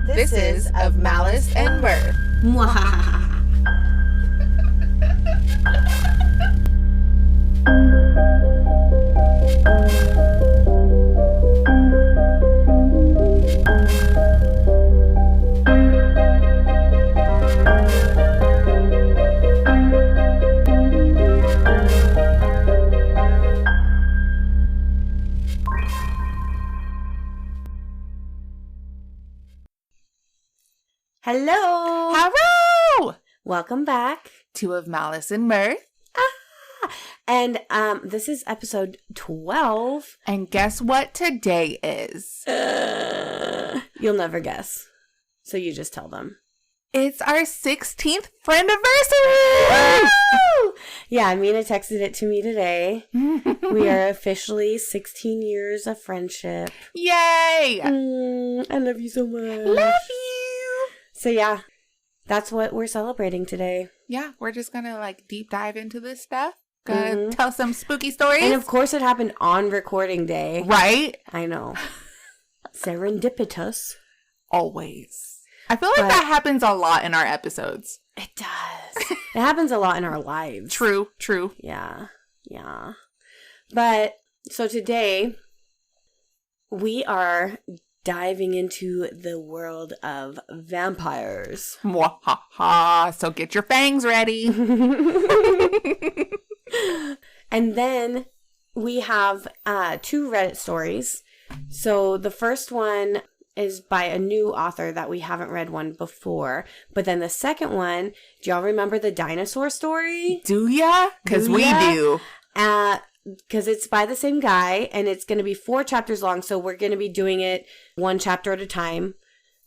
This is of Malice and Mirth. Hello! Hello! Welcome back to Of Malice and Mirth. And this is episode 12. And guess what today is? You'll never guess. So you just tell them. It's our 16th Friendiversary! Yeah, Mena texted it to me today. We are officially 16 years of friendship. Yay! I love you so much. Love you! So yeah, that's what we're celebrating today. Yeah, we're just gonna deep dive into this stuff. Gonna tell some spooky stories. And of course it happened on recording day. Right? I know. Serendipitous. Always. I feel like that happens a lot in our episodes. It does. It happens a lot in our lives. True. Yeah. But, so today, we are diving into the world of vampires. Mwahaha. So get your fangs ready. And then we have 2 Reddit stories. So the first one is by a new author that we haven't read one before. But then the second one, do y'all remember the dinosaur story? Do ya? Because we do. Because it's by the same guy, and it's going to be 4 chapters long. So we're going to be doing it 1 chapter at a time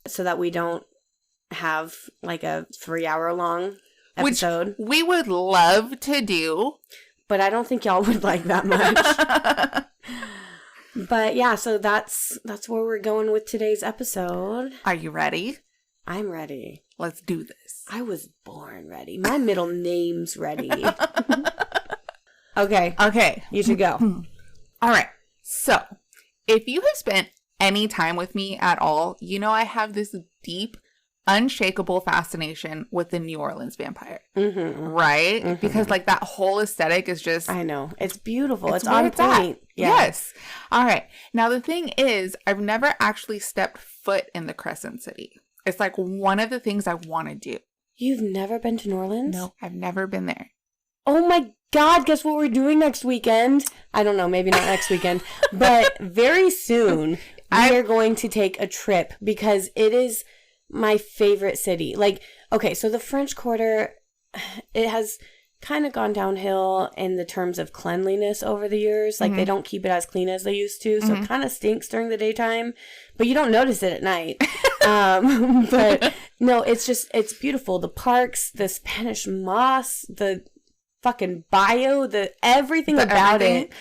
so that we don't have like a 3-hour long episode. Which we would love to do. But I don't think y'all would like that much. But yeah, so that's where we're going with today's episode. Are you ready? I'm ready. Let's do this. I was born ready. My middle name's ready. Okay. You should go. All right. So, if you have spent any time with me at all, you know I have this deep, unshakable fascination with the New Orleans vampire. Right? Mm-hmm. Because that whole aesthetic is just... I know. It's beautiful. It's on point. Yeah. Yes. All right. Now, the thing is, I've never actually stepped foot in the Crescent City. It's one of the things I want to do. You've never been to New Orleans? No, I've never been there. Oh my God, guess what we're doing next weekend? I don't know, maybe not next weekend, but very soon we are going to take a trip because it is my favorite city. Okay, so the French Quarter, it has kind of gone downhill in the terms of cleanliness over the years. They don't keep it as clean as they used to, so it kind of stinks during the daytime, but you don't notice it at night. But no, it's beautiful. The parks, the Spanish moss, the fucking bio, everything about it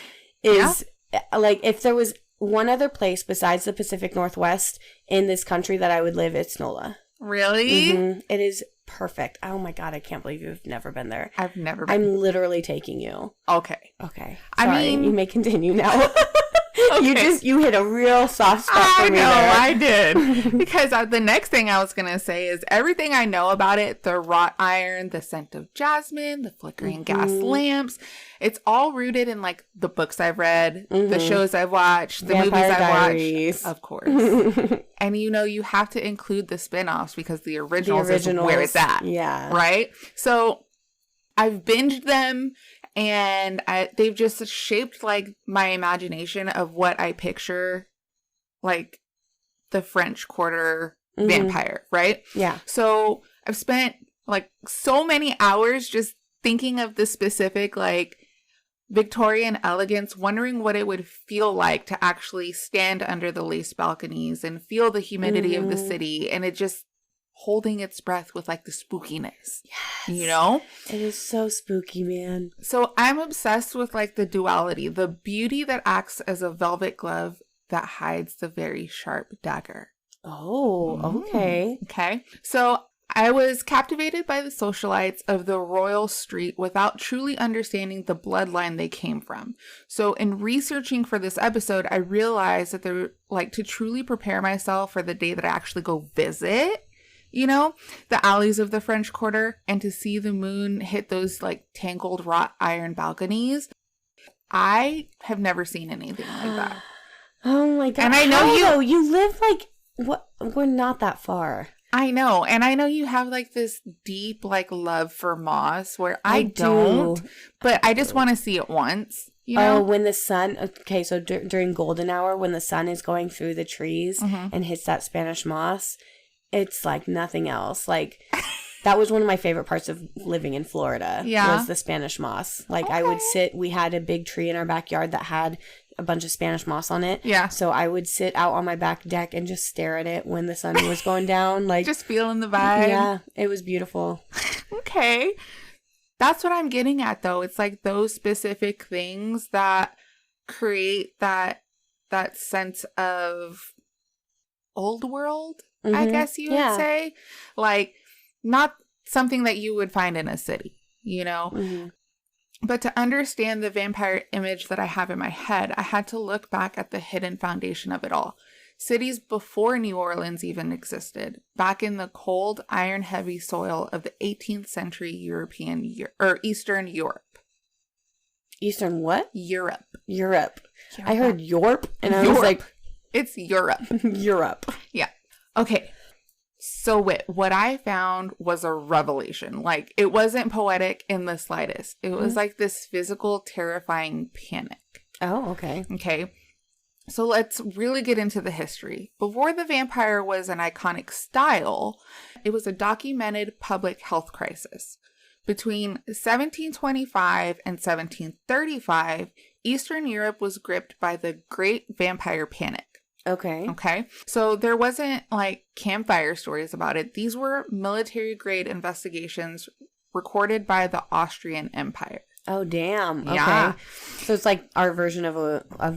is if there was one other place besides the Pacific Northwest in this country that I would live, it's NOLA. Really? It is perfect. Oh my God, I can't believe you've never been there. I've never been. I'm literally taking you. Okay. Sorry, you may continue now. Okay. You hit a real soft spot for me there. I did. Because the next thing I was going to say is everything I know about it, the wrought iron, the scent of jasmine, the flickering gas lamps, it's all rooted in the books I've read, the shows I've watched, the movies I've watched. Of course. And you have to include the spinoffs because the originals is where it's at. Yeah. Right? So I've binged them. And they've just shaped my imagination of what I picture the French Quarter vampire, right? Yeah. So I've spent so many hours just thinking of the specific Victorian elegance, wondering what it would feel like to actually stand under the lace balconies and feel the humidity of the city, and it just holding its breath with the spookiness. Yes. It is so spooky, man. So I'm obsessed with the duality, the beauty that acts as a velvet glove that hides the very sharp dagger. Oh, okay. Okay. So I was captivated by the socialites of the royal street without truly understanding the bloodline they came from. So in researching for this episode, I realized that they're like to truly prepare myself for the day that I actually go visit, you know, the alleys of the French Quarter, and to see the moon hit those like tangled wrought iron balconies. I have never seen anything like that. Oh my God. And I know you live like, what? We're not that far. I know. And I know you have like this deep like love for moss where I don't, but I just want to see it once, you know? Oh, when the sun, okay, so during golden hour, when the sun is going through the trees and hits that Spanish moss, it's like nothing else. Like, that was one of my favorite parts of living in Florida, was the Spanish moss. Like, I would sit, we had a big tree in our backyard that had a bunch of Spanish moss on it. Yeah. So I would sit out on my back deck and just stare at it when the sun was going down. Like, just feeling the vibe. Yeah, it was beautiful. Okay. That's what I'm getting at, though. It's like those specific things that create that sense of old world, I guess you would say. Like, not something that you would find in a city, you know? But to understand the vampire image that I have in my head, I had to look back at the hidden foundation of it all. Cities before New Orleans even existed, back in the cold, iron-heavy soil of the 18th century Eastern Europe. Eastern what? Europe. I heard Yorp, and I was like... It's Europe. Europe. Yeah. Okay. So what I found was a revelation. Like, it wasn't poetic in the slightest. It was like this physical, terrifying panic. Oh, okay. Okay. So let's really get into the history. Before the vampire was an iconic style, it was a documented public health crisis. Between 1725 and 1735, Eastern Europe was gripped by the Great Vampire Panic. Okay. So there wasn't like campfire stories about it. These were military grade investigations recorded by the Austrian Empire. Oh, damn. Okay. Yeah. So it's like our version of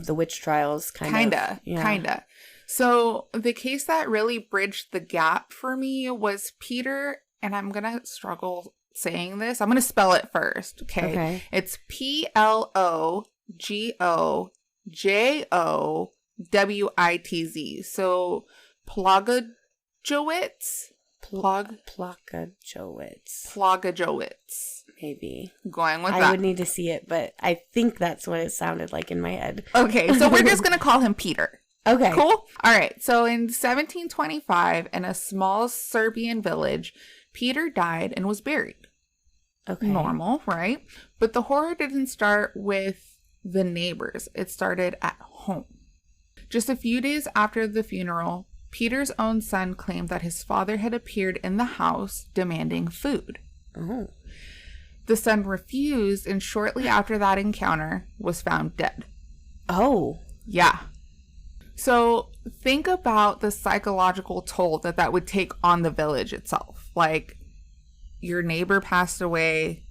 the witch trials, kinda. So the case that really bridged the gap for me was Peter, and I'm going to struggle saying this. I'm going to spell it first. Okay. It's Plogojowitz. So Plogojowitz. Maybe. Going with that. I would need to see it, but I think that's what it sounded like in my head. Okay, so we're just going to call him Peter. Okay. Cool? All right. So in 1725, in a small Serbian village, Peter died and was buried. Okay. Normal, right? But the horror didn't start with the neighbors. It started at home. Just a few days after the funeral, Peter's own son claimed that his father had appeared in the house demanding food. Oh. The son refused, and shortly after that encounter was found dead. Oh. Yeah. So think about the psychological toll that would take on the village itself. Like, your neighbor passed away,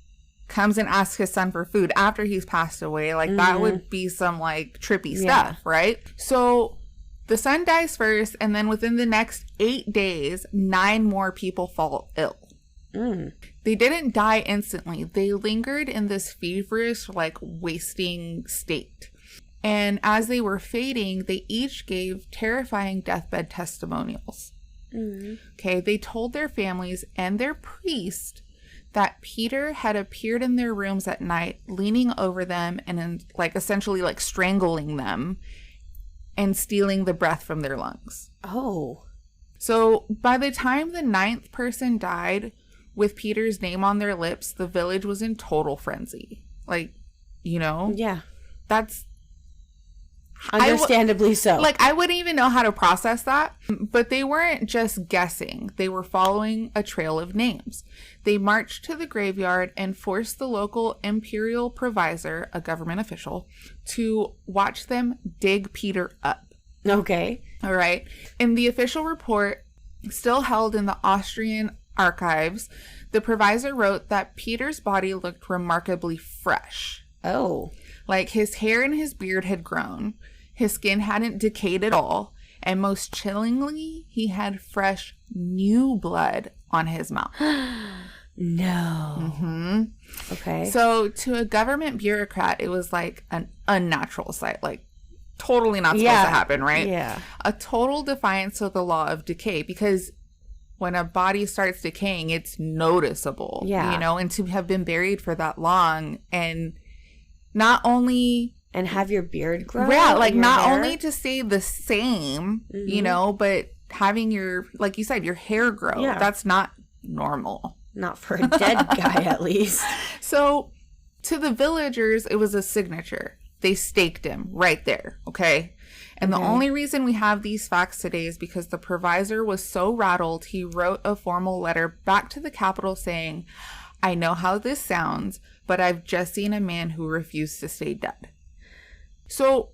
comes and asks his son for food after he's passed away. Like, that would be some, like, trippy stuff, right? So the son dies first, and then within the next 8 days, 9 more people fall ill. They didn't die instantly. They lingered in this feverish, like, wasting state. And as they were fading, they each gave terrifying deathbed testimonials. Okay, they told their families and their priest that Peter had appeared in their rooms at night, leaning over them and essentially strangling them and stealing the breath from their lungs. Oh. So by the time the 9th person died with Peter's name on their lips, the village was in total frenzy. Like, you know? Yeah. That's... Understandably so. Like, I wouldn't even know how to process that. But they weren't just guessing. They were following a trail of names. They marched to the graveyard and forced the local imperial provisor, a government official, to watch them dig Peter up. Okay. All right. In the official report, still held in the Austrian archives, the provisor wrote that Peter's body looked remarkably fresh. Oh. Like, his hair and his beard had grown. His skin hadn't decayed at all. And most chillingly, he had fresh, new blood on his mouth. No. Mm-hmm. Okay. So to a government bureaucrat, it was like an unnatural sight, like totally not supposed to happen, right? Yeah. A total defiance of the law of decay, because when a body starts decaying, it's noticeable, you know, and to have been buried for that long and not only... And have your beard grow? Yeah, like not only to stay the same, you know, but having your, like you said, your hair grow. Yeah. That's not normal. Not for a dead guy, at least. So to the villagers, it was a signature. They staked him right there, okay? And the only reason we have these facts today is because the provisor was so rattled, he wrote a formal letter back to the capital saying, I know how this sounds, but I've just seen a man who refused to stay dead. So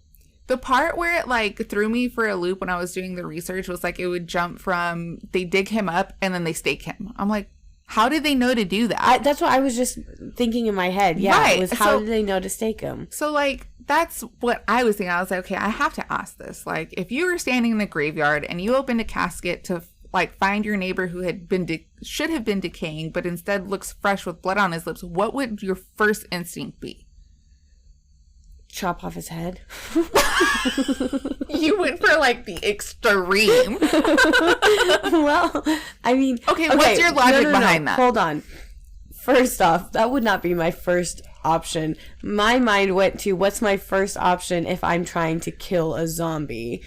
the part where it like threw me for a loop when I was doing the research was like it would jump from they dig him up and then they stake him. I'm like, how did they know to do that? That's what I was just thinking in my head. Yeah, right. It was how did they know to stake him? So like that's what I was thinking. I was like, okay, I have to ask this. Like if you were standing in the graveyard and you opened a casket to like find your neighbor who had been should have been decaying but instead looks fresh with blood on his lips, what would your first instinct be? Chop off his head. You went for like the extreme. Well, I mean, okay, what's your logic behind that? Hold on. First off, that would not be my first option. My mind went to what's my first option if I'm trying to kill a zombie.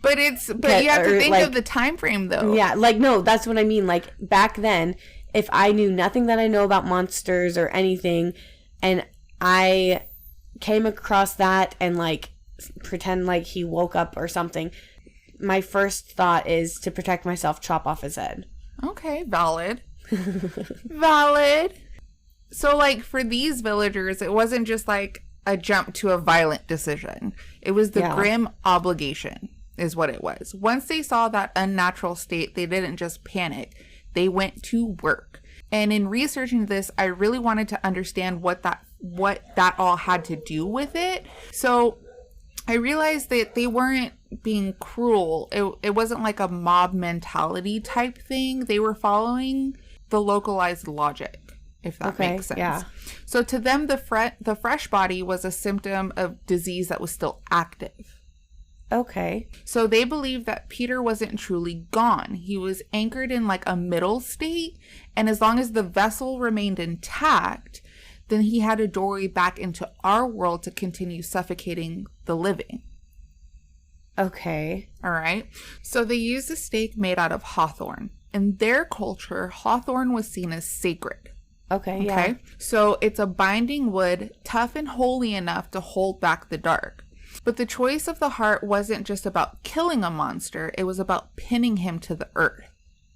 But you have to think like, of the time frame though. Yeah, like no, that's what I mean. Like back then, if I knew nothing that I know about monsters or anything, and I came across that and like pretend like he woke up or something, my first thought is to protect myself, chop off his head. Okay, valid. Valid. So like for these villagers, it wasn't just like a jump to a violent decision. It was the grim obligation is what it was. Once they saw that unnatural state, they didn't just panic. They went to work. And in researching this, I really wanted to understand what that all had to do with it. So I realized that they weren't being cruel. It wasn't like a mob mentality type thing. They were following the localized logic, if that makes sense. Yeah. So to them, the fresh body was a symptom of disease that was still active. Okay. So they believed that Peter wasn't truly gone. He was anchored in like a middle state. And as long as the vessel remained intact, then he had a doorway back into our world to continue suffocating the living. Okay. All right. So they used a stake made out of hawthorn. In their culture, hawthorn was seen as sacred. Okay, yeah. So it's a binding wood, tough and holy enough to hold back the dark. But the choice of the heart wasn't just about killing a monster. It was about pinning him to the earth.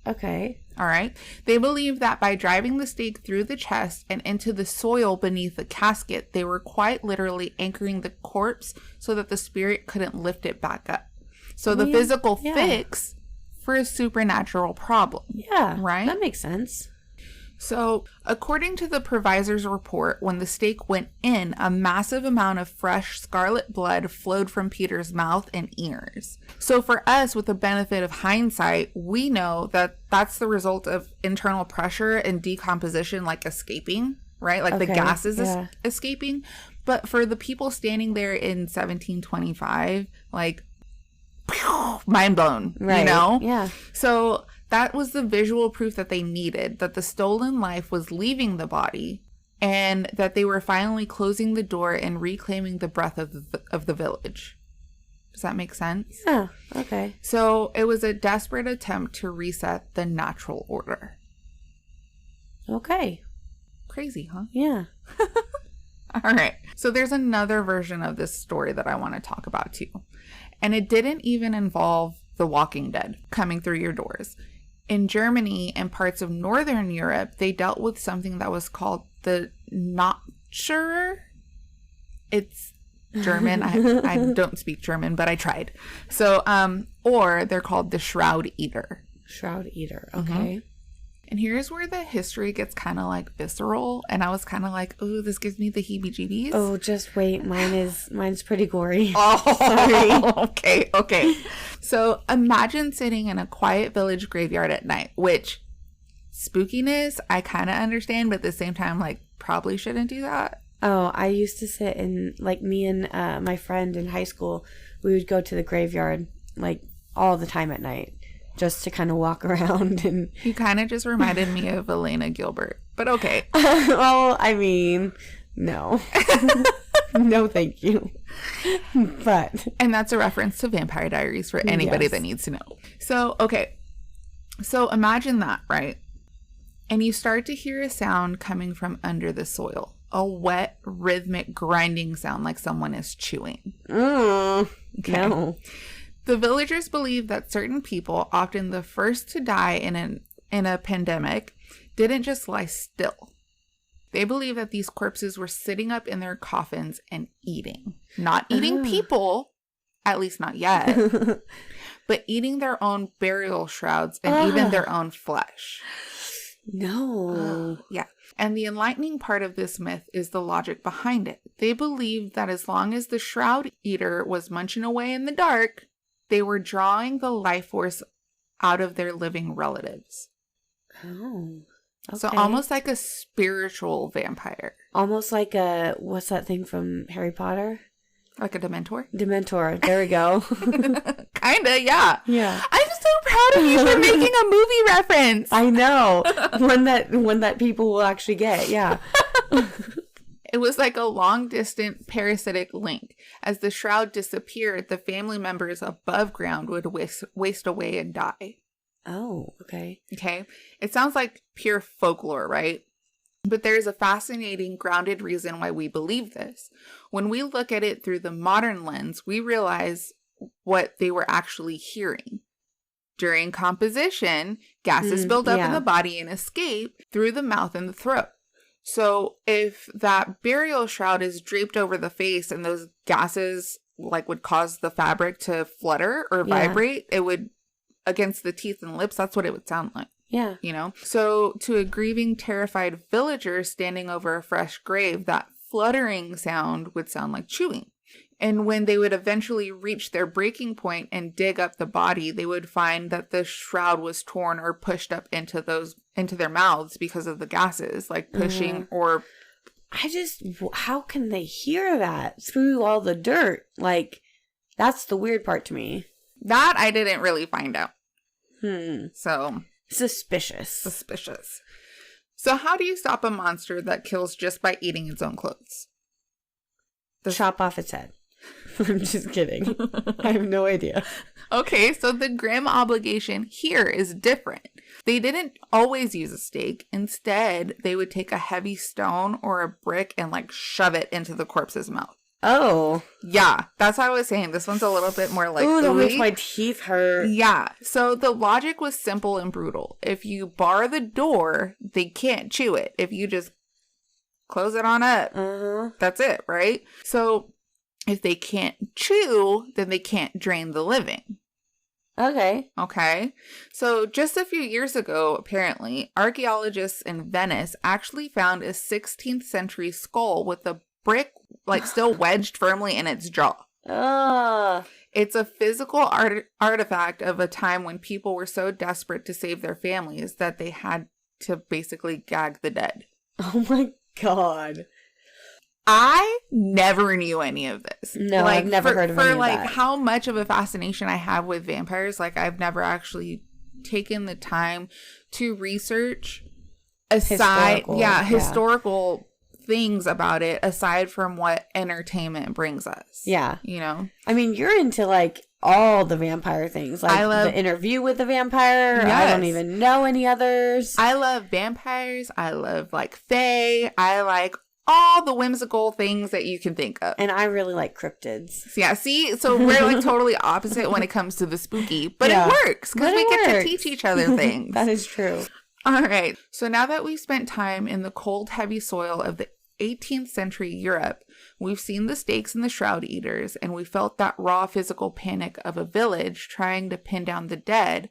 Okay. All right. They believed that by driving the stake through the chest and into the soil beneath the casket, they were quite literally anchoring the corpse so that the spirit couldn't lift it back up. So the physical fix for a supernatural problem. Yeah. Right? That makes sense. So, according to the provisor's report, when the stake went in, a massive amount of fresh scarlet blood flowed from Peter's mouth and ears. So for us, with the benefit of hindsight, we know that that's the result of internal pressure and decomposition, like escaping, right? Like the gases escaping. But for the people standing there in 1725, like, mind blown, you know? Yeah. So that was the visual proof that they needed, that the stolen life was leaving the body and that they were finally closing the door and reclaiming the breath of the village. Does that make sense? Yeah, okay. So it was a desperate attempt to reset the natural order. Okay. Crazy, huh? Yeah. All right. So there's another version of this story that I want to talk about too. And it didn't even involve the Walking Dead coming through your doors. In Germany and parts of Northern Europe, they dealt with something that was called the Notcher. It's German. I don't speak German, but I tried. So, or they're called the Shroud Eater. Shroud Eater. Okay. And here's where the history gets kind of like visceral. And I was kind of like, oh, this gives me the heebie-jeebies. Oh, just wait. Mine's pretty gory. Oh, sorry. Okay. So imagine sitting in a quiet village graveyard at night, which spookiness, I kind of understand, but at the same time, like, probably shouldn't do that. Oh, I used to sit in, like, me and my friend in high school, we would go to the graveyard, like, all the time at night, just to kind of walk around. And you kind of just reminded me of Elena Gilbert, but okay. Well, I mean, no. No, thank you. But. And that's a reference to Vampire Diaries for anybody that needs to know. So, okay. So imagine that, right? And you start to hear a sound coming from under the soil. A wet, rhythmic, grinding sound like someone is chewing. Okay. No. The villagers believe that certain people, often the first to die in a pandemic, didn't just lie still. They believe that these corpses were sitting up in their coffins and eating. Not eating people, at least not yet, but eating their own burial shrouds and even their own flesh. No. Yeah. And the enlightening part of this myth is the logic behind it. They believed that as long as the shroud eater was munching away in the dark, they were drawing the life force out of their living relatives. Oh. Okay. So almost like a spiritual vampire. Almost like what's that thing from Harry Potter? Like a Dementor? Dementor. There we go. Kinda, yeah. Yeah. I'm so proud of you for making a movie reference. I know. One that people will actually get, yeah. It was like a long-distant parasitic link. As the shroud disappeared, the family members above ground would waste away and die. Oh, okay. Okay. It sounds like pure folklore, right? But there is a fascinating, grounded reason why we believe this. When we look at it through the modern lens, we realize what they were actually hearing. During composition, gases build up in the body and escape through the mouth and the throat. So if that burial shroud is draped over the face and those gases like would cause the fabric to flutter or vibrate, it would, against the teeth and lips, that's what it would sound like. Yeah. You know? So to a grieving, terrified villager standing over a fresh grave, that fluttering sound would sound like chewing. And when they would eventually reach their breaking point and dig up the body, they would find that the shroud was torn or pushed up into their mouths because of the gases, like pushing or... how can they hear that through all the dirt? Like, that's the weird part to me. That I didn't really find out. So... Suspicious. So how do you stop a monster that kills just by eating its own clothes? Chop off its head. I'm just kidding. I have no idea. Okay, so the grim obligation here is different. They didn't always use a stake. Instead, they would take a heavy stone or a brick and like shove it into the corpse's mouth. Oh. Yeah, that's what I was saying. This one's a little bit more like... Ooh, that makes my teeth hurt. Yeah, so the logic was simple and brutal. If you bar the door, they can't chew it. If you just close it on up, that's it, right? So if they can't chew, then they can't drain the living. Okay. So just a few years ago, apparently, archaeologists in Venice actually found a 16th century skull with a brick like still wedged firmly in its jaw. It's a physical artifact of a time when people were so desperate to save their families that they had to basically gag the dead. Oh my God. I never knew any of this. No, I've never heard of any of that. How much of a fascination I have with vampires, like I've never actually taken the time to research historical things about it aside from what entertainment brings us. Yeah. You know? I mean, you're into like all the vampire things. Like The Interview with the Vampire. Yes. I don't even know any others. I love vampires. I love like fae. I like all the whimsical things that you can think of. And I really like cryptids. Yeah, see? So we're like totally opposite when it comes to the spooky. But it works because we get to teach each other things. That is true. All right. So now that we've spent time in the cold, heavy soil of the 18th century Europe, we've seen the stakes and the shroud eaters, and we felt that raw physical panic of a village trying to pin down the dead.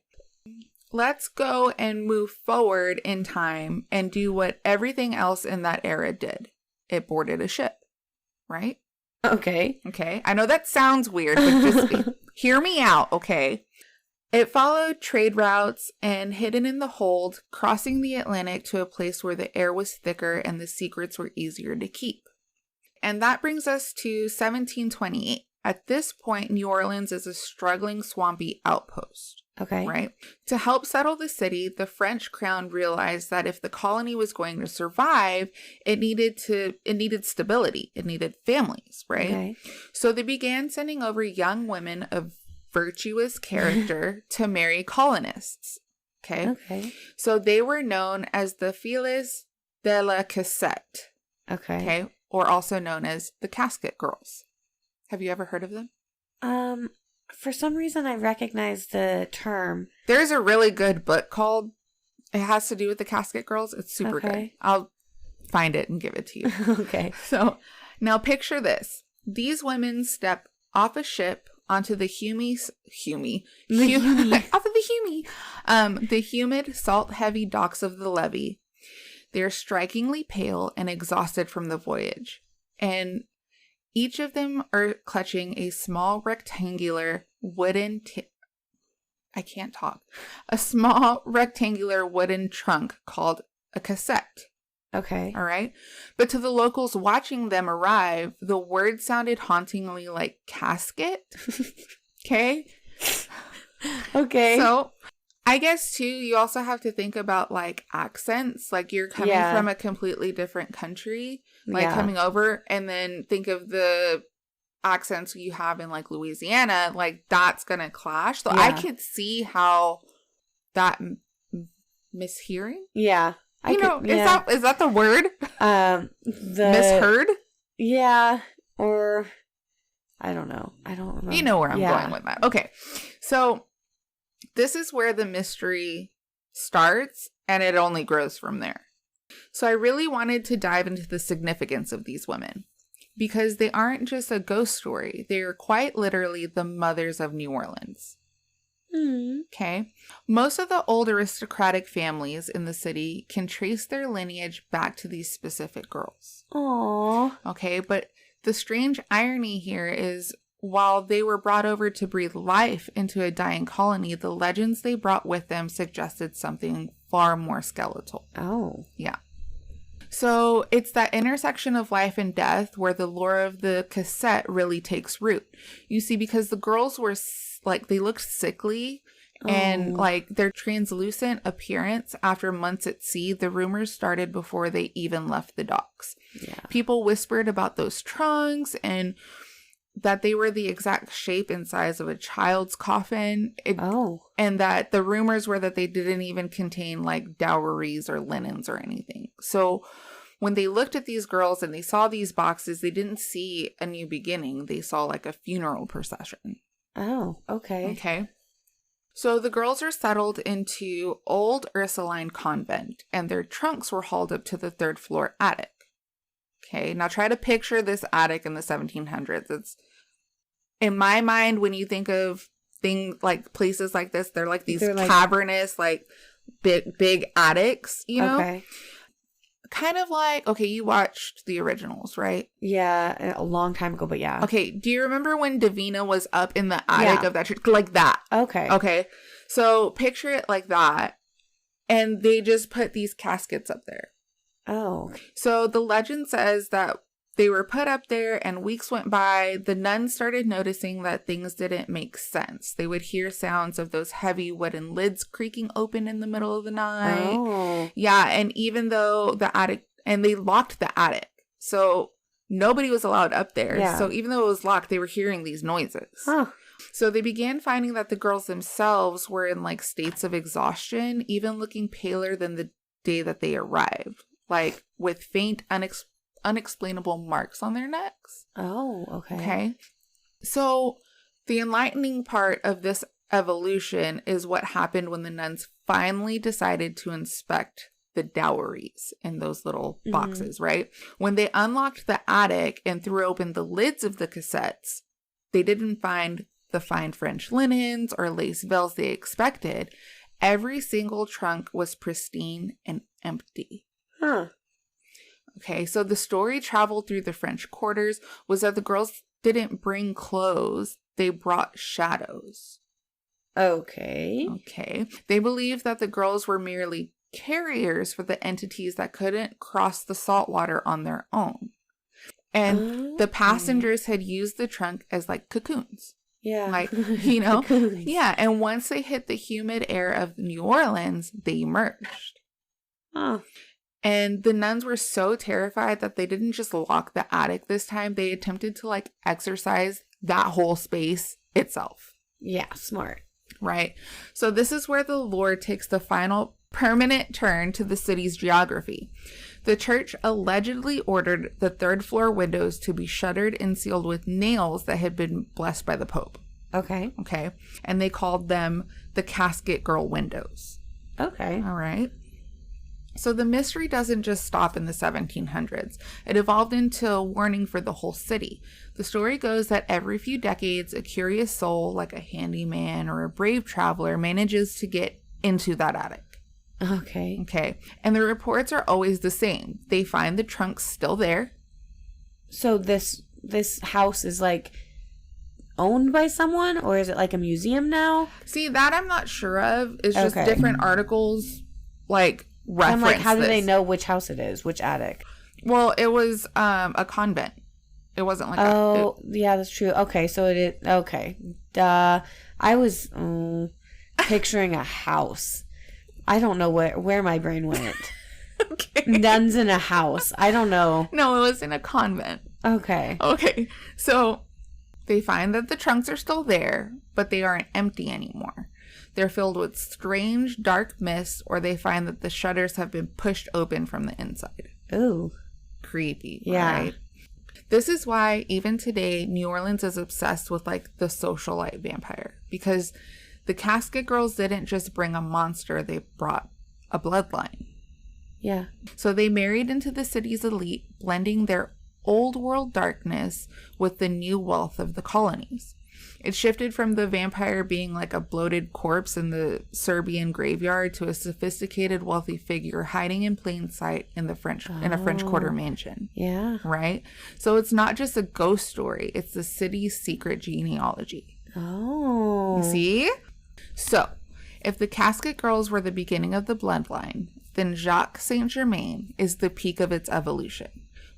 let's go and move forward in time and do what everything else in that era did. It boarded a ship, right? Okay. Okay. I know that sounds weird, but just hear me out, okay? It followed trade routes and hidden in the hold, crossing the Atlantic to a place where the air was thicker and the secrets were easier to keep. And that brings us to 1728. At this point, New Orleans is a struggling, swampy outpost. Okay. Right? To help settle the city, the French crown realized that if the colony was going to survive, it needed stability. It needed families, right? Okay. So they began sending over young women of virtuous character to marry colonists. Okay? Okay. So they were known as the filles de la Casquette. Okay. Okay? Or also known as the Casket Girls. Have you ever heard of them? For some reason, I recognize the term. There's a really good book called, it has to do with the Casket Girls. It's super good. I'll find it and give it to you. Okay. So now picture this. These women step off a ship onto the the humid, salt-heavy docks of the levee. They're strikingly pale and exhausted from the voyage. And each of them are clutching a small rectangular wooden a small rectangular wooden trunk called a cassette. Okay. All right. But to the locals watching them arrive, the word sounded hauntingly like casket. Okay. Okay. So I guess too, you also have to think about like accents. Like you're coming from a completely different country, like coming over, and then think of the accents you have in like Louisiana, like that's gonna clash. So I could see how that mishearing. Yeah. Is that the word? The misheard? Yeah. Or I don't know. I don't remember. You know where I'm going with that. Okay. So this is where the mystery starts, and it only grows from there. So I really wanted to dive into the significance of these women, because they aren't just a ghost story. They are quite literally the mothers of New Orleans. Okay. Most of the old aristocratic families in the city can trace their lineage back to these specific girls. Aww. Okay. But the strange irony here is, while they were brought over to breathe life into a dying colony, the legends they brought with them suggested something far more skeletal. Oh. Yeah. So it's that intersection of life and death where the lore of the cassette really takes root. You see, because the girls were they looked sickly and like their translucent appearance after months at sea, the rumors started before they even left the docks. Yeah. People whispered about those trunks and that they were the exact shape and size of a child's coffin. And that the rumors were that they didn't even contain like dowries or linens or anything. So when they looked at these girls and they saw these boxes, they didn't see a new beginning. They saw like a funeral procession. Oh, okay. Okay. So the girls are settled into Old Ursuline Convent, and their trunks were hauled up to the third floor attic. Okay, now try to picture this attic in the 1700s. It's, in my mind, when you think of things like places like this, they're like these cavernous, like big attics, you know? Okay. Kind of like, okay, you watched the originals, right? Yeah, a long time ago, but yeah. Okay, do you remember when Davina was up in the attic of that church? Like that. Okay. Okay, so picture it like that, and they just put these caskets up there. Oh. So the legend says that they were put up there and weeks went by. The nuns started noticing that things didn't make sense. They would hear sounds of those heavy wooden lids creaking open in the middle of the night. Oh. Yeah, and even though the attic, and they locked the attic. So nobody was allowed up there. Yeah. So even though it was locked, they were hearing these noises. Huh. So they began finding that the girls themselves were in like states of exhaustion, even looking paler than the day that they arrived. Like with faint, unexplainable marks on their necks. Oh, okay. Okay. So the enlightening part of this evolution is what happened when the nuns finally decided to inspect the dowries in those little boxes, right? When they unlocked the attic and threw open the lids of the cassettes, they didn't find the fine French linens or lace veils they expected. every single trunk was pristine and empty. Huh. Okay, so the story traveled through the French quarters was that the girls didn't bring clothes, they brought shadows. Okay. Okay. They believed that the girls were merely carriers for the entities that couldn't cross the salt water on their own. And the passengers had used the trunk as like cocoons. Yeah. Like, you know? Cocoons. Yeah. And once they hit the humid air of New Orleans, they emerged. Oh. And the nuns were so terrified that they didn't just lock the attic this time. They attempted to like exorcise that whole space itself. Yeah, smart. Right. So this is where the lore takes the final permanent turn to the city's geography. The church allegedly ordered the third floor windows to be shuttered and sealed with nails that had been blessed by the Pope. Okay. Okay. And they called them the Casket Girl windows. Okay. All right. So the mystery doesn't just stop in the 1700s. It evolved into a warning for the whole city. The story goes that every few decades, a curious soul, like a handyman or a brave traveler, manages to get into that attic. Okay. Okay. And the reports are always the same. They find the trunks still there. So this house is like owned by someone, or is it like a museum now? See, that I'm not sure of. It's just different articles like reference I'm like, how do this. they know which house it is, which attic? Well, it was a convent. It wasn't like yeah, that's true. Okay, so it is okay. I was picturing a house. I don't know where my brain went. Okay. Nuns in a house. I don't know. No, it was in a convent. Okay. Okay. So they find that the trunks are still there, but they aren't empty anymore. They're filled with strange, dark mist, or they find that the shutters have been pushed open from the inside. Ooh. Creepy, yeah. Right? This is why, even today, New Orleans is obsessed with, like, the socialite vampire. Because the Casket Girls didn't just bring a monster, they brought a bloodline. Yeah. So they married into the city's elite, blending their old world darkness with the new wealth of the colonies. It shifted from the vampire being like a bloated corpse in the Serbian graveyard to a sophisticated, wealthy figure hiding in plain sight in a French Quarter mansion. Yeah. Right? So it's not just a ghost story. It's the city's secret genealogy. Oh. You see? So, if the Casket Girls were the beginning of the bloodline, then Jacques St. Germain is the peak of its evolution.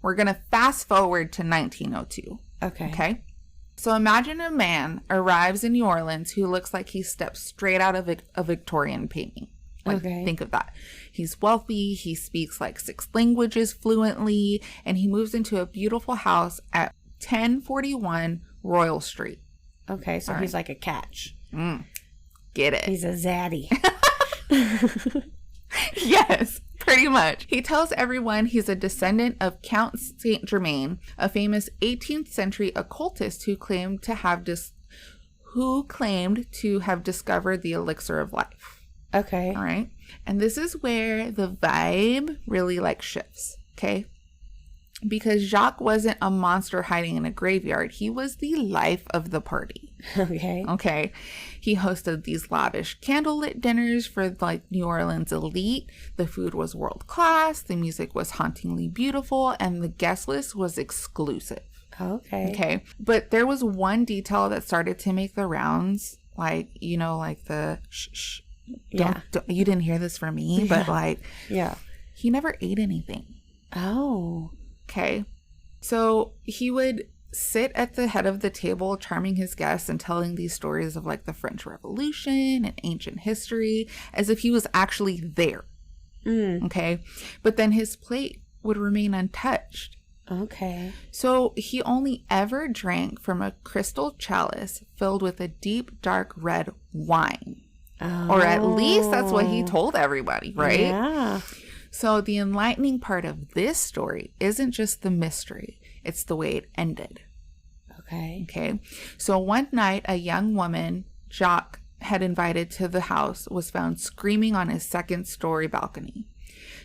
We're going to fast forward to 1902. Okay? So imagine a man arrives in New Orleans who looks like he stepped straight out of a Victorian painting. Like, think of that. He's wealthy, he speaks like 6 languages fluently, and he moves into a beautiful house at 1041 Royal Street. Okay, so he's like a catch. Get it. He's a zaddy. Yes, pretty much. He tells everyone he's a descendant of Count Saint Germain, a famous 18th century occultist who claimed to have discovered the elixir of life. Okay. All right. And this is where the vibe really like shifts. Okay. Because Jacques wasn't a monster hiding in a graveyard. He was the life of the party. Okay. Okay. He hosted these lavish candlelit dinners for like New Orleans elite. The food was world class. The music was hauntingly beautiful. And the guest list was exclusive. Okay. Okay. But there was one detail that started to make the rounds. Like, you know, like the shh. Don't, you didn't hear this from me. But like, he never ate anything. Oh. Okay. So he would sit at the head of the table, charming his guests and telling these stories of like the French Revolution and ancient history as if he was actually there. Okay. But then his plate would remain untouched. Okay. So he only ever drank from a crystal chalice filled with a deep, dark red wine. Or at least that's what he told everybody, right? Yeah. So the enlightening part of this story isn't just the mystery, it's the way it ended. Okay. So one night, a young woman Jacques had invited to the house was found screaming on his second-story balcony.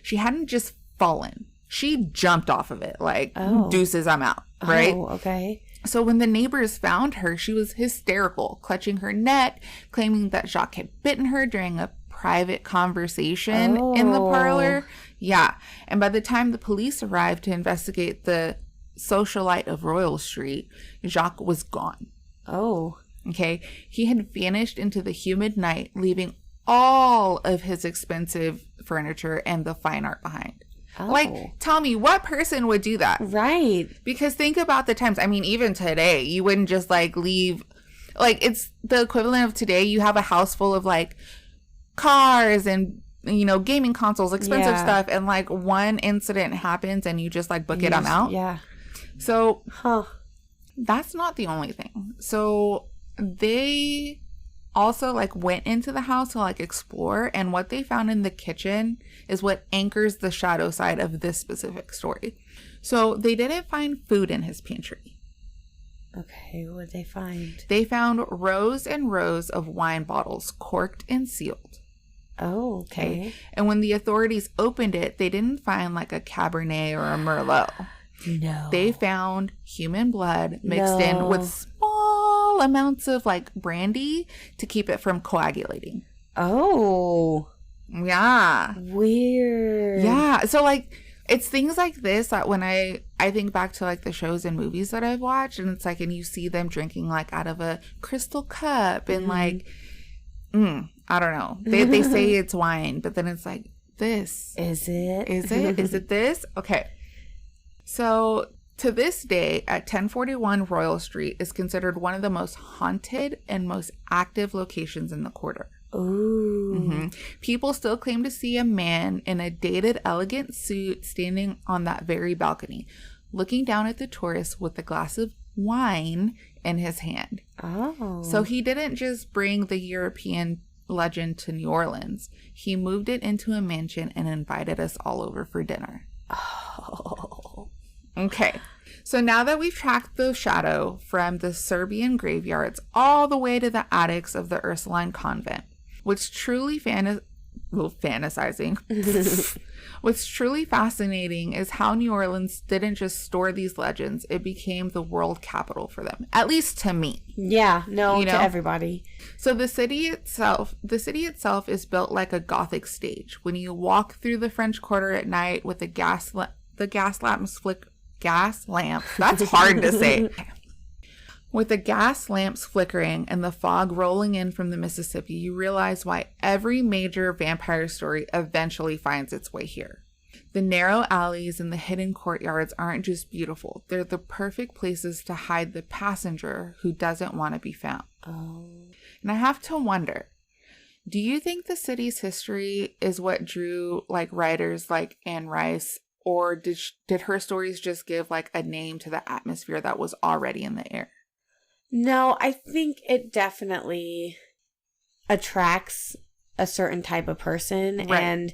She hadn't just fallen. She jumped off of it like, deuces, I'm out, right? Oh, okay. So when the neighbors found her, she was hysterical, clutching her neck, claiming that Jacques had bitten her during a private conversation in the parlor. Yeah. And by the time the police arrived to investigate the socialite of Royal Street, Jacques was gone. Oh. Okay. He had vanished into the humid night, leaving all of his expensive furniture and the fine art behind. Oh. Like, tell me, what person would do that? Right. Because think about the times. I mean, even today, you wouldn't just like leave. Like, it's the equivalent of today. You have a house full of like cars and, you know, gaming consoles, expensive stuff. And like one incident happens and you just like book it, I'm out. Yeah. So that's not the only thing. So they also like went into the house to like explore, and what they found in the kitchen is what anchors the shadow side of this specific story. So they didn't find food in his pantry. Okay, what did they find? They found rows and rows of wine bottles, corked and sealed. Oh, okay. And when the authorities opened it, they didn't find like a Cabernet or a Merlot. No. They found human blood mixed in with small amounts of like brandy to keep it from coagulating. Oh. Yeah. Weird. Yeah. So like it's things like this that when I think back to like the shows and movies that I've watched, and it's like, and you see them drinking like out of a crystal cup and like, I don't know. They say it's wine, but then it's like, this. Is it? Is it? Is it this? Okay. So to this day, at 1041 Royal Street is considered one of the most haunted and most active locations in the quarter. Ooh. People still claim to see a man in a dated, elegant suit standing on that very balcony, looking down at the tourists with a glass of wine in his hand. Oh. So he didn't just bring the European legend to New Orleans. He moved it into a mansion and invited us all over for dinner. Oh. Okay. So now that we've tracked the shadow from the Serbian graveyards all the way to the attics of the Ursuline convent, what's truly fantasizing. What's truly fascinating is how New Orleans didn't just store these legends. It became the world capital for them, at least to me. Yeah, no, you know? To everybody. So the city itself is built like a Gothic stage. When you walk through the French Quarter at night with the gas lamps. That's hard to say. With the gas lamps flickering and the fog rolling in from the Mississippi, you realize why every major vampire story eventually finds its way here. The narrow alleys and the hidden courtyards aren't just beautiful. They're the perfect places to hide the passenger who doesn't want to be found. Oh. And I have to wonder, do you think the city's history is what drew like writers like Anne Rice, or did her stories just give like a name to the atmosphere that was already in the air? No, I think it definitely attracts a certain type of person, right.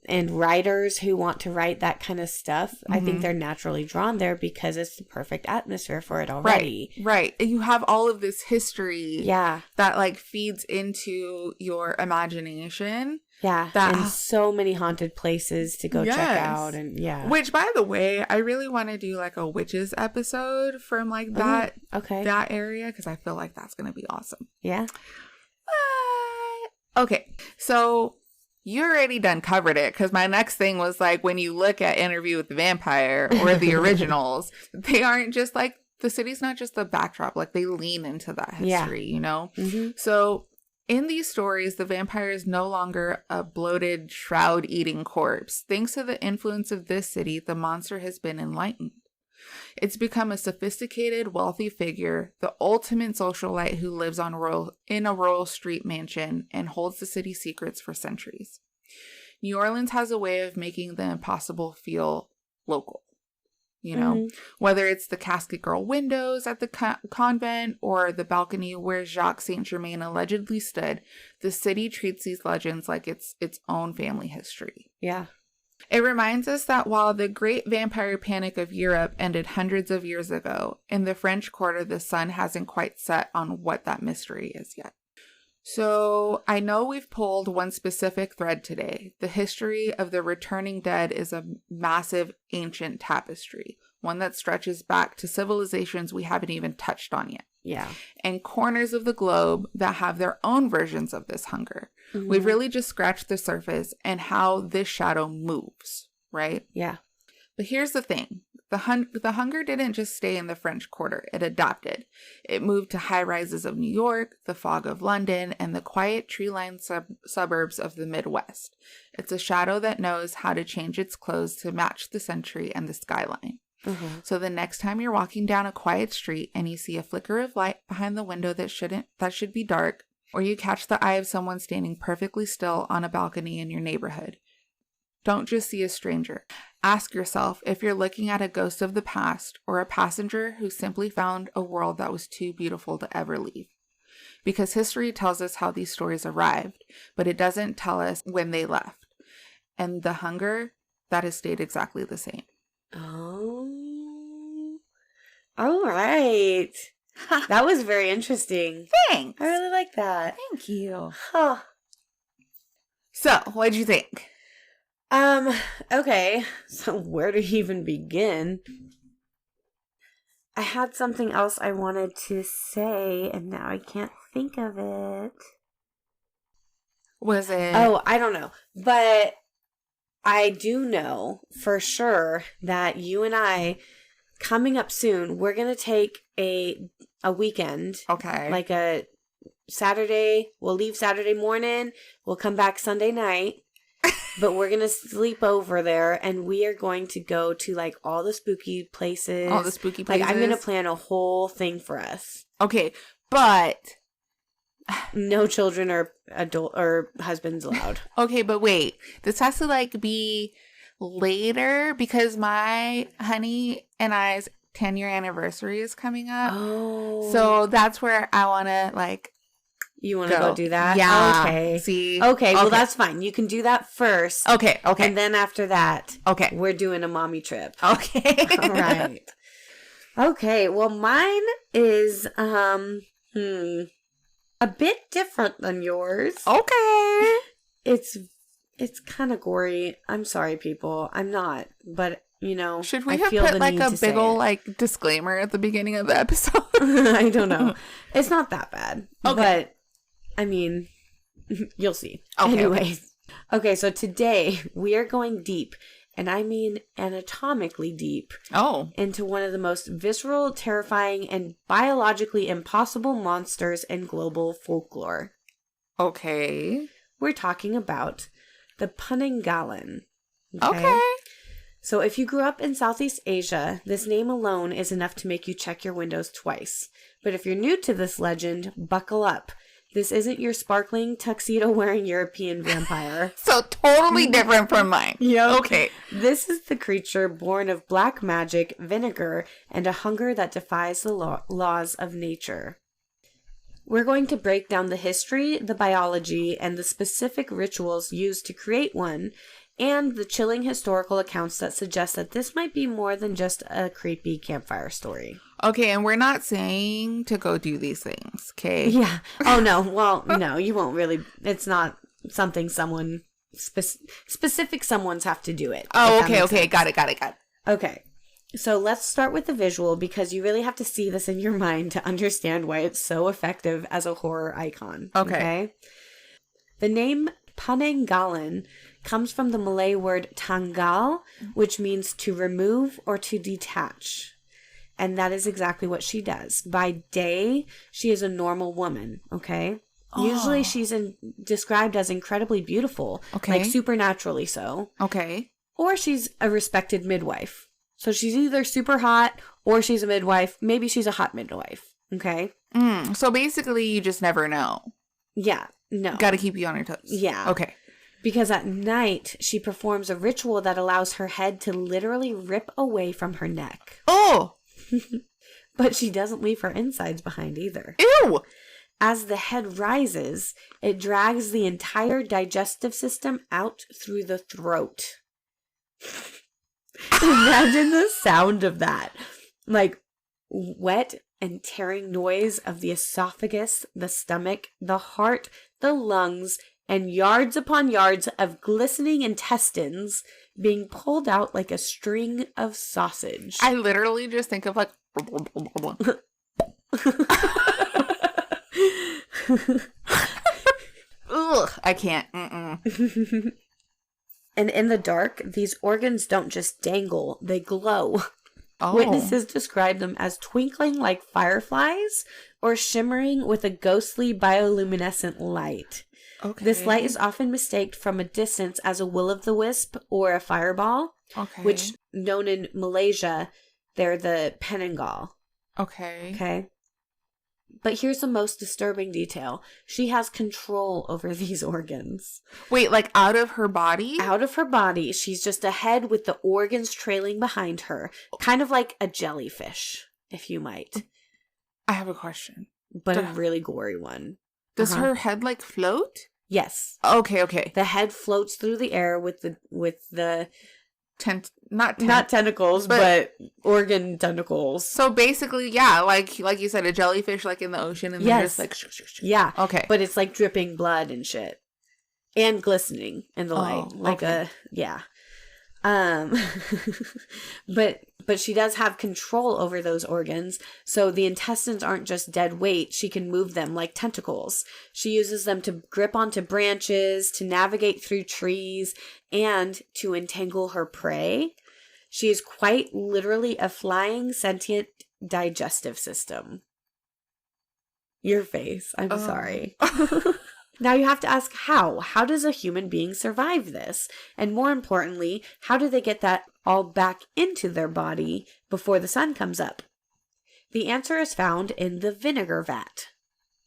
and writers who want to write that kind of stuff. I think they're naturally drawn there because it's the perfect atmosphere for it already. Right. And you have all of this history that like feeds into your imagination. Yeah, and so many haunted places to go check out, and Which, by the way, I really want to do like a witches episode from like that that area, because I feel like that's gonna be awesome. Yeah. Okay, so you already done covered it, because my next thing was like, when you look at Interview with the Vampire or the originals, they aren't just like, the city's not just the backdrop, like they lean into that history, you know? So in these stories, the vampire is no longer a bloated, shroud-eating corpse. Thanks to the influence of this city, the monster has been enlightened. It's become a sophisticated, wealthy figure, the ultimate socialite who lives in a Royal Street mansion and holds the city's secrets for centuries. New Orleans has a way of making the impossible feel local. You know, whether it's the Casket Girl windows at the convent or the balcony where Jacques St. Germain allegedly stood, the city treats these legends like it's its own family history. Yeah. It reminds us that while the great vampire panic of Europe ended hundreds of years ago, in the French Quarter, the sun hasn't quite set on what that mystery is yet. So I know we've pulled one specific thread today. The history of the returning dead is a massive ancient tapestry, one that stretches back to civilizations we haven't even touched on yet. Yeah. and corners of the globe that have their own versions of this hunger. We've really just scratched the surface and how this shadow moves, right? Yeah. But here's the thing. The hunger didn't just stay in the French Quarter. It adapted. It moved to high rises of New York, the fog of London, and the quiet tree-lined suburbs of the Midwest. It's a shadow that knows how to change its clothes to match the century and the skyline. So the next time you're walking down a quiet street and you see a flicker of light behind the window that should be dark, or you catch the eye of someone standing perfectly still on a balcony in your neighborhood, don't just see a stranger. Ask yourself if you're looking at a ghost of the past or a passenger who simply found a world that was too beautiful to ever leave. Because history tells us how these stories arrived, but it doesn't tell us when they left. And the hunger, that has stayed exactly the same. Oh. All right. That was very interesting. Thanks. I really like that. Thank you. Huh. So, what'd you think? Okay. So where to even begin? I had something else I wanted to say, and now I can't think of it. Was it? Oh, I don't know. But I do know for sure that you and I, coming up soon, we're going to take a weekend. Okay. Like a Saturday. We'll leave Saturday morning. We'll come back Sunday night. But we're going to sleep over there, and we are going to go to, like, all the spooky places. All the spooky places? Like, I'm going to plan a whole thing for us. Okay, but... No children or adult or husbands allowed. Okay, but wait. This has to, like, be later because my honey and I's 10-year anniversary is coming up. Oh. So that's where I want to, like... You want to go do that? Yeah. Okay. See? Okay, well, that's fine. You can do that first. Okay. And then after that, okay, we're doing a mommy trip. Okay. All right. Okay, well, mine is a bit different than yours. Okay. It's kind of gory. I'm sorry, people. I'm not, but you know, should we have put like a big ol' like disclaimer at the beginning of the episode? I don't know. It's not that bad. Okay. But I mean, you'll see. Okay, anyways. Okay, so today we are going deep, and I mean anatomically deep, into one of the most visceral, terrifying, and biologically impossible monsters in global folklore. Okay. We're talking about the Penanggalan. Okay. So if you grew up in Southeast Asia, this name alone is enough to make you check your windows twice. But if you're new to this legend, buckle up. This isn't your sparkling tuxedo-wearing European vampire. So totally different from mine. Yeah. Okay. This is the creature born of black magic, vinegar, and a hunger that defies the laws of nature. We're going to break down the history, the biology, and the specific rituals used to create one, and the chilling historical accounts that suggest that this might be more than just a creepy campfire story. Okay, and we're not saying to go do these things, okay? Yeah. Oh, no. Well, no, you won't really. It's not something someone, specific someone's have to do it. Oh, okay. Got it. Okay. So let's start with the visual because you really have to see this in your mind to understand why it's so effective as a horror icon. Okay? The name Penanggalan comes from the Malay word tanggal, which means to remove or to detach. And that is exactly what she does. By day, she is a normal woman, okay? Oh. Usually she's described as incredibly beautiful, like supernaturally so. Okay. Or she's a respected midwife. So she's either super hot or she's a midwife. Maybe she's a hot midwife, okay? So basically you just never know. Yeah, no. Got to keep you on your toes. Yeah. Okay. Because at night, she performs a ritual that allows her head to literally rip away from her neck. Oh! But she doesn't leave her insides behind either. Ew! As the head rises, it drags the entire digestive system out through the throat. Imagine the sound of that. Like, wet and tearing noise of the esophagus, the stomach, the heart, the lungs, and yards upon yards of glistening intestines being pulled out like a string of sausage. I literally just think of like... Ugh, I can't. Mm-mm. And in the dark, these organs don't just dangle, they glow. Oh. Witnesses describe them as twinkling like fireflies or shimmering with a ghostly bioluminescent light. Okay. This light is often mistaken from a distance as a will-o'-the-wisp or a fireball, which, known in Malaysia, they're the Penanggalan. Okay. Okay. But here's the most disturbing detail. She has control over these organs. Wait, like out of her body? Out of her body. She's just a head with the organs trailing behind her. Kind of like a jellyfish, if you might. I have a question. But a really gory one. Does her head like float? Yes. Okay. The head floats through the air with the not tentacles, but organ tentacles. So basically, yeah, like you said, a jellyfish like in the ocean, and they're just like yeah. Okay, but it's like dripping blood and shit, and glistening in the light, like but she does have control over those organs, so the intestines aren't just dead weight. She can move them like tentacles. She uses them to grip onto branches, to navigate through trees, and to entangle her prey. She is quite literally a flying sentient digestive system. Your face. I'm sorry. Now you have to ask how. How does a human being survive this? And more importantly, how do they get that all back into their body before the sun comes up? The answer is found in the vinegar vat.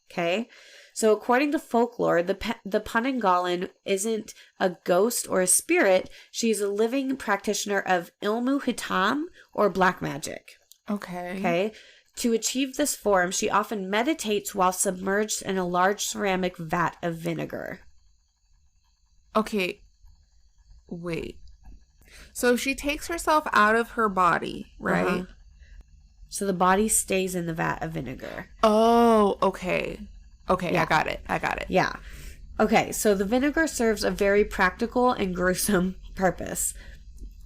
Okay? So according to folklore, the Penanggalan isn't a ghost or a spirit. She's a living practitioner of ilmu hitam, or black magic. Okay? To achieve this form, she often meditates while submerged in a large ceramic vat of vinegar. Okay. Wait. So she takes herself out of her body, right? Uh-huh. So the body stays in the vat of vinegar. Oh, okay. Okay, yeah. I got it. Yeah. Okay, so the vinegar serves a very practical and gruesome purpose.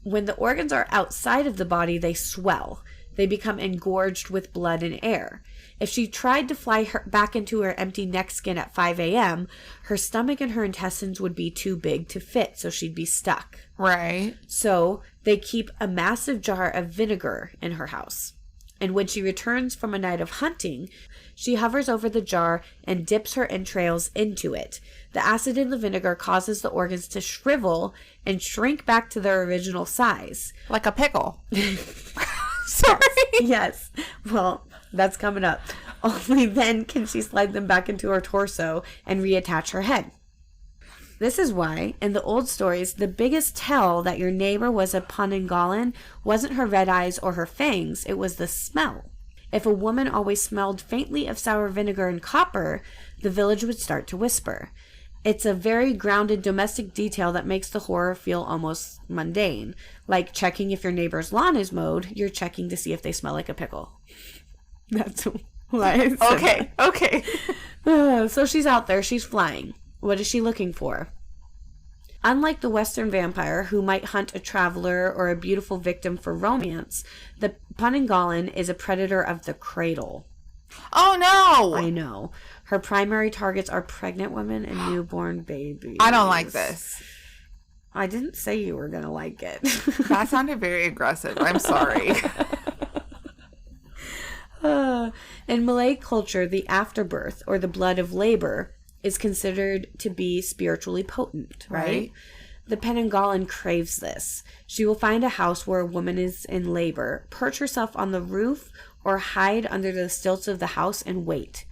When the organs are outside of the body, they swell. They become engorged with blood and air. If she tried to fly back into her empty neck skin at 5 a.m., her stomach and her intestines would be too big to fit, so she'd be stuck. Right. So they keep a massive jar of vinegar in her house. And when she returns from a night of hunting, she hovers over the jar and dips her entrails into it. The acid in the vinegar causes the organs to shrivel and shrink back to their original size. Like a pickle. Sorry. Yes. Well, that's coming up. Only then can she slide them back into her torso and reattach her head. This is why, in the old stories, the biggest tell that your neighbor was a Penanggalan wasn't her red eyes or her fangs, it was the smell. If a woman always smelled faintly of sour vinegar and copper, the village would start to whisper. It's a very grounded domestic detail that makes the horror feel almost mundane. Like checking if your neighbor's lawn is mowed, you're checking to see if they smell like a pickle. That's why I said that. Okay. So she's out there, she's flying. What is she looking for? Unlike the Western vampire, who might hunt a traveler or a beautiful victim for romance, the Penanggalan is a predator of the cradle. Oh, no! I know. Her primary targets are pregnant women and newborn babies. I don't like this. I didn't say you were going to like it. That sounded very aggressive. I'm sorry. In Malay culture, the afterbirth, or the blood of labor, is considered to be spiritually potent, right? The Penanggalan craves this. She will find a house where a woman is in labor, perch herself on the roof, or hide under the stilts of the house and wait.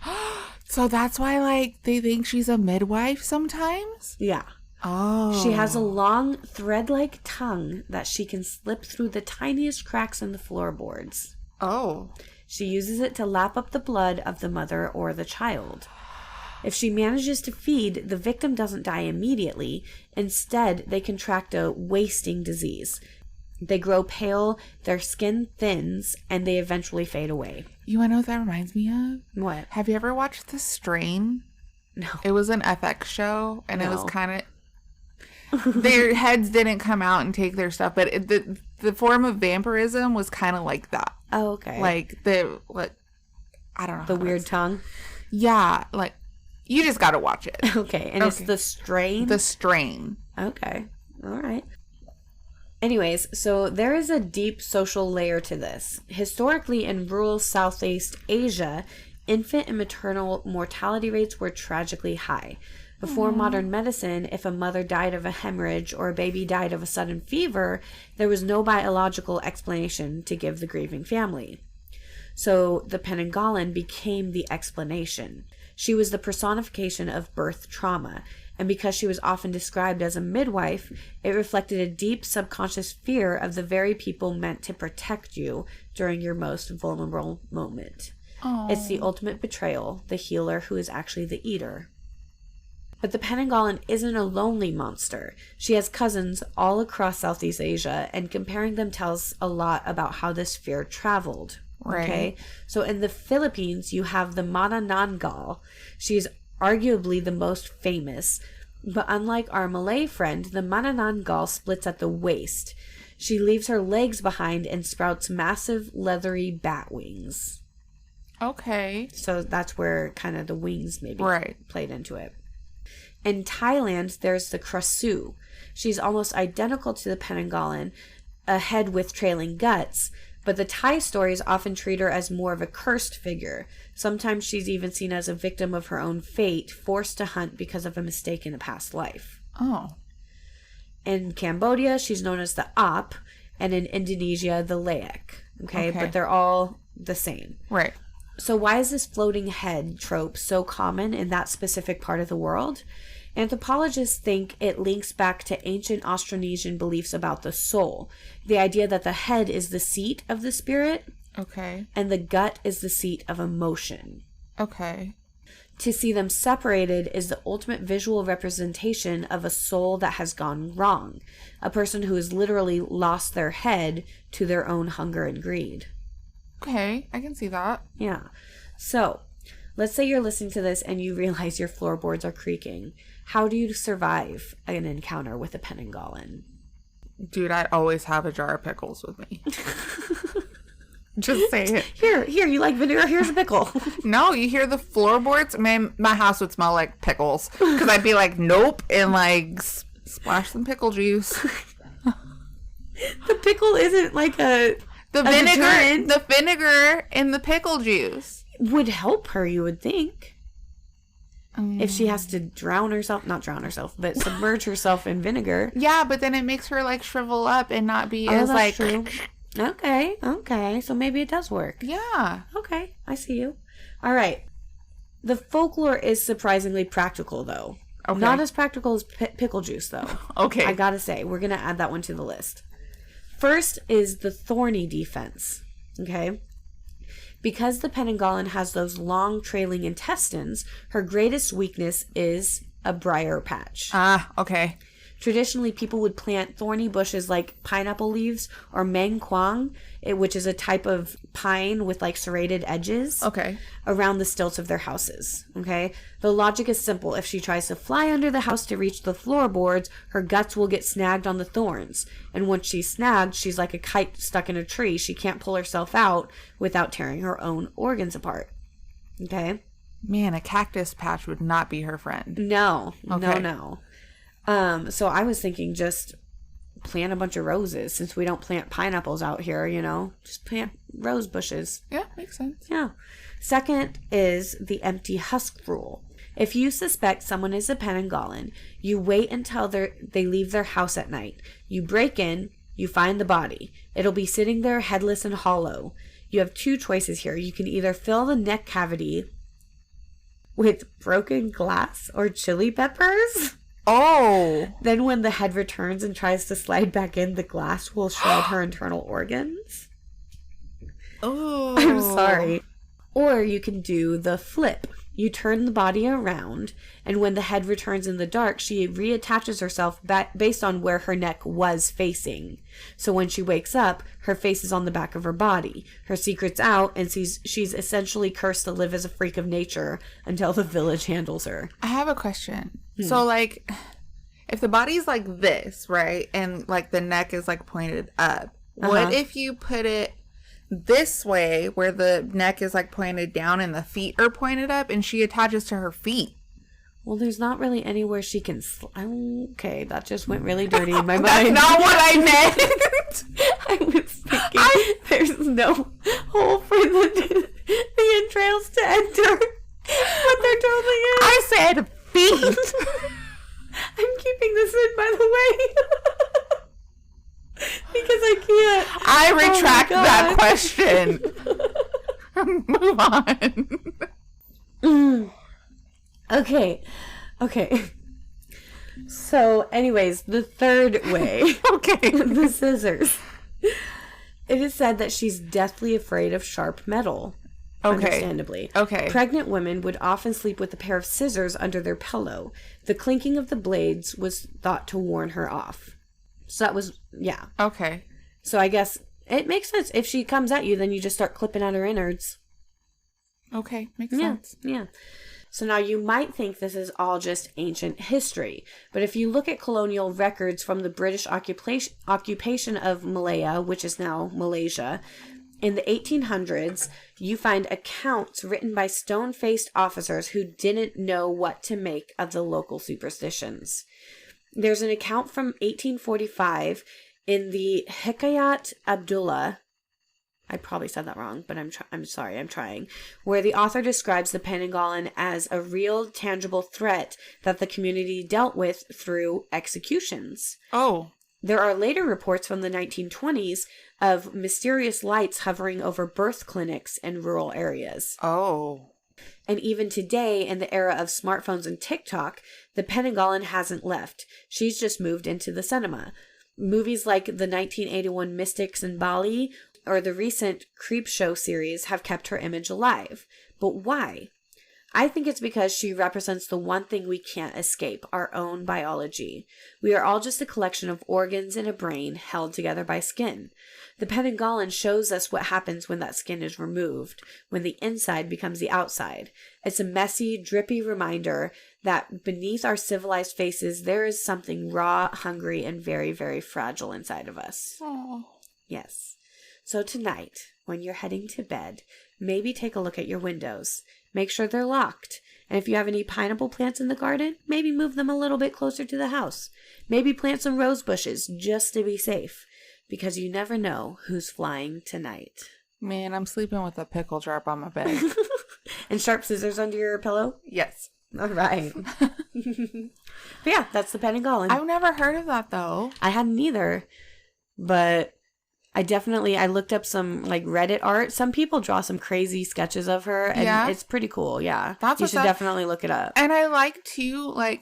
So that's why, like, they think she's a midwife sometimes? Yeah. Oh. She has a long, thread-like tongue that she can slip through the tiniest cracks in the floorboards. Oh. She uses it to lap up the blood of the mother or the child. If she manages to feed, the victim doesn't die immediately. Instead, they contract a wasting disease. They grow pale, their skin thins, and they eventually fade away. You want to know what that reminds me of? What? Have you ever watched The Strain? No. It was an FX show, and it was kind of... Their heads didn't come out and take their stuff, but the form of vampirism was kind of like that. Oh, okay. Like, I don't know. The weird tongue? Yeah, like, you just gotta watch it. Okay, and it's The Strain? The Strain. Okay, all right. Anyways, so there is a deep social layer to this. Historically, in rural Southeast Asia, infant and maternal mortality rates were tragically high. Before modern medicine, if a mother died of a hemorrhage or a baby died of a sudden fever, there was no biological explanation to give the grieving family. So the Penanggalan became the explanation. She was the personification of birth trauma, and because she was often described as a midwife, it reflected a deep subconscious fear of the very people meant to protect you during your most vulnerable moment. Aww. It's the ultimate betrayal, the healer who is actually the eater. But the Penanggalan isn't a lonely monster. She has cousins all across Southeast Asia, and comparing them tells a lot about how this fear traveled. Right. Okay? So in the Philippines, you have the Manananggal. She's arguably the most famous, but unlike our Malay friend, the Manananggal splits at the waist. She leaves her legs behind and sprouts massive leathery bat wings. Okay. So that's where kind of the wings maybe played into it. In Thailand, there's the Krasu. She's almost identical to the Penanggalan, a head with trailing guts, but the Thai stories often treat her as more of a cursed figure. Sometimes she's even seen as a victim of her own fate, forced to hunt because of a mistake in a past life. Oh. In Cambodia, she's known as the Ap, and in Indonesia, the Layak. Okay, but they're all the same. Right. So why is this floating head trope so common in that specific part of the world? Anthropologists think it links back to ancient Austronesian beliefs about the soul. The idea that the head is the seat of the spirit. Okay. And the gut is the seat of emotion. Okay. To see them separated is the ultimate visual representation of a soul that has gone wrong. A person who has literally lost their head to their own hunger and greed. Okay, I can see that. Yeah. So, let's say you're listening to this and you realize your floorboards are creaking. How do you survive an encounter with a Penanggalan? Dude, I always have a jar of pickles with me. Just say it. Here, you like vinegar? Here's a pickle. No, you hear the floorboards? Man, my house would smell like pickles. Because I'd be like, nope, and like splash some pickle juice. The pickle isn't like a vinegar. deterrent. The vinegar in the pickle juice would help her, you would think. If she has to not drown herself, but submerge herself in vinegar. Yeah, but then it makes her like shrivel up and not be as that's like true. Okay, so maybe it does work. Yeah. Okay, I see you. All right. The folklore is surprisingly practical, though. Okay. Not as practical as pickle juice, though. Okay. I gotta say, we're gonna add that one to the list. First is the thorny defense. Okay? Because the Penanggalan has those long trailing intestines, her greatest weakness is a briar patch. Ah, okay. Traditionally, people would plant thorny bushes like pineapple leaves or meng kuang, which is a type of pine with like serrated edges, around the stilts of their houses. Okay, the logic is simple. If she tries to fly under the house to reach the floorboards, her guts will get snagged on the thorns. And once she's snagged, she's like a kite stuck in a tree. She can't pull herself out without tearing her own organs apart. Okay? Man, a cactus patch would not be her friend. No. So I was thinking just plant a bunch of roses since we don't plant pineapples out here, just plant rose bushes. Yeah, makes sense. Yeah. Second is the empty husk rule. If you suspect someone is a Penanggalan, you wait until they leave their house at night. You break in, you find the body. It'll be sitting there headless and hollow. You have two choices here. You can either fill the neck cavity with broken glass or chili peppers. Oh. Then when the head returns and tries to slide back in, the glass will shred her internal organs. Oh. I'm sorry. Or you can do the flip. You turn the body around, and when the head returns in the dark, she reattaches herself back based on where her neck was facing. So when she wakes up, her face is on the back of her body. Her secret's out, and she's essentially cursed to live as a freak of nature until the village handles her. I have a question. So, like, if the body's like this, right, and like the neck is like pointed up, what if you put it this way where the neck is like pointed down and the feet are pointed up, and she attaches to her feet. Well, there's not really anywhere she can... Okay, that just went really dirty in my mind. That's not what I meant. I was thinking there's no hole for the entrails to enter. But there totally is. I said feet. I'm keeping this in, by the way. Because I can't. I retract that question. Move on. Okay. So, anyways, the third way. Okay. The scissors. It is said that she's deathly afraid of sharp metal. Okay. Understandably. Okay. Pregnant women would often sleep with a pair of scissors under their pillow. The clinking of the blades was thought to warn her off. So that was, yeah. Okay. So I guess it makes sense. If she comes at you, then you just start clipping at her innards. Okay. Makes sense. Yeah. So now you might think this is all just ancient history, but if you look at colonial records from the British occupation of Malaya, which is now Malaysia, in the 1800s, you find accounts written by stone-faced officers who didn't know what to make of the local superstitions. There's an account from 1845 in the Hikayat Abdullah. I probably said that wrong, but I'm sorry, I'm trying. Where the author describes the Penanggalan as a real, tangible threat that the community dealt with through executions. Oh. There are later reports from the 1920s of mysterious lights hovering over birth clinics in rural areas. Oh. And even today, in the era of smartphones and TikTok, the Penanggalan hasn't left. She's just moved into the cinema. Movies like the 1981 Mystics in Bali or the recent Creepshow series have kept her image alive. But why? I think it's because she represents the one thing we can't escape, our own biology. We are all just a collection of organs in a brain held together by skin. The Penanggalan shows us what happens when that skin is removed, when the inside becomes the outside. It's a messy, drippy reminder that beneath our civilized faces, there is something raw, hungry, and very, very fragile inside of us. Oh. Yes. So tonight, when you're heading to bed, maybe take a look at your windows. Make sure they're locked. And if you have any pineapple plants in the garden, maybe move them a little bit closer to the house. Maybe plant some rose bushes just to be safe. Because you never know who's flying tonight. Man, I'm sleeping with a pickle jar on my bed. And sharp scissors under your pillow? Yes. All right. But yeah, that's the Penanggalan. I've never heard of that, though. I hadn't either. But I looked up some like Reddit art. Some people draw some crazy sketches of her. And it's pretty cool. Yeah. You should definitely look it up. And I like to, like,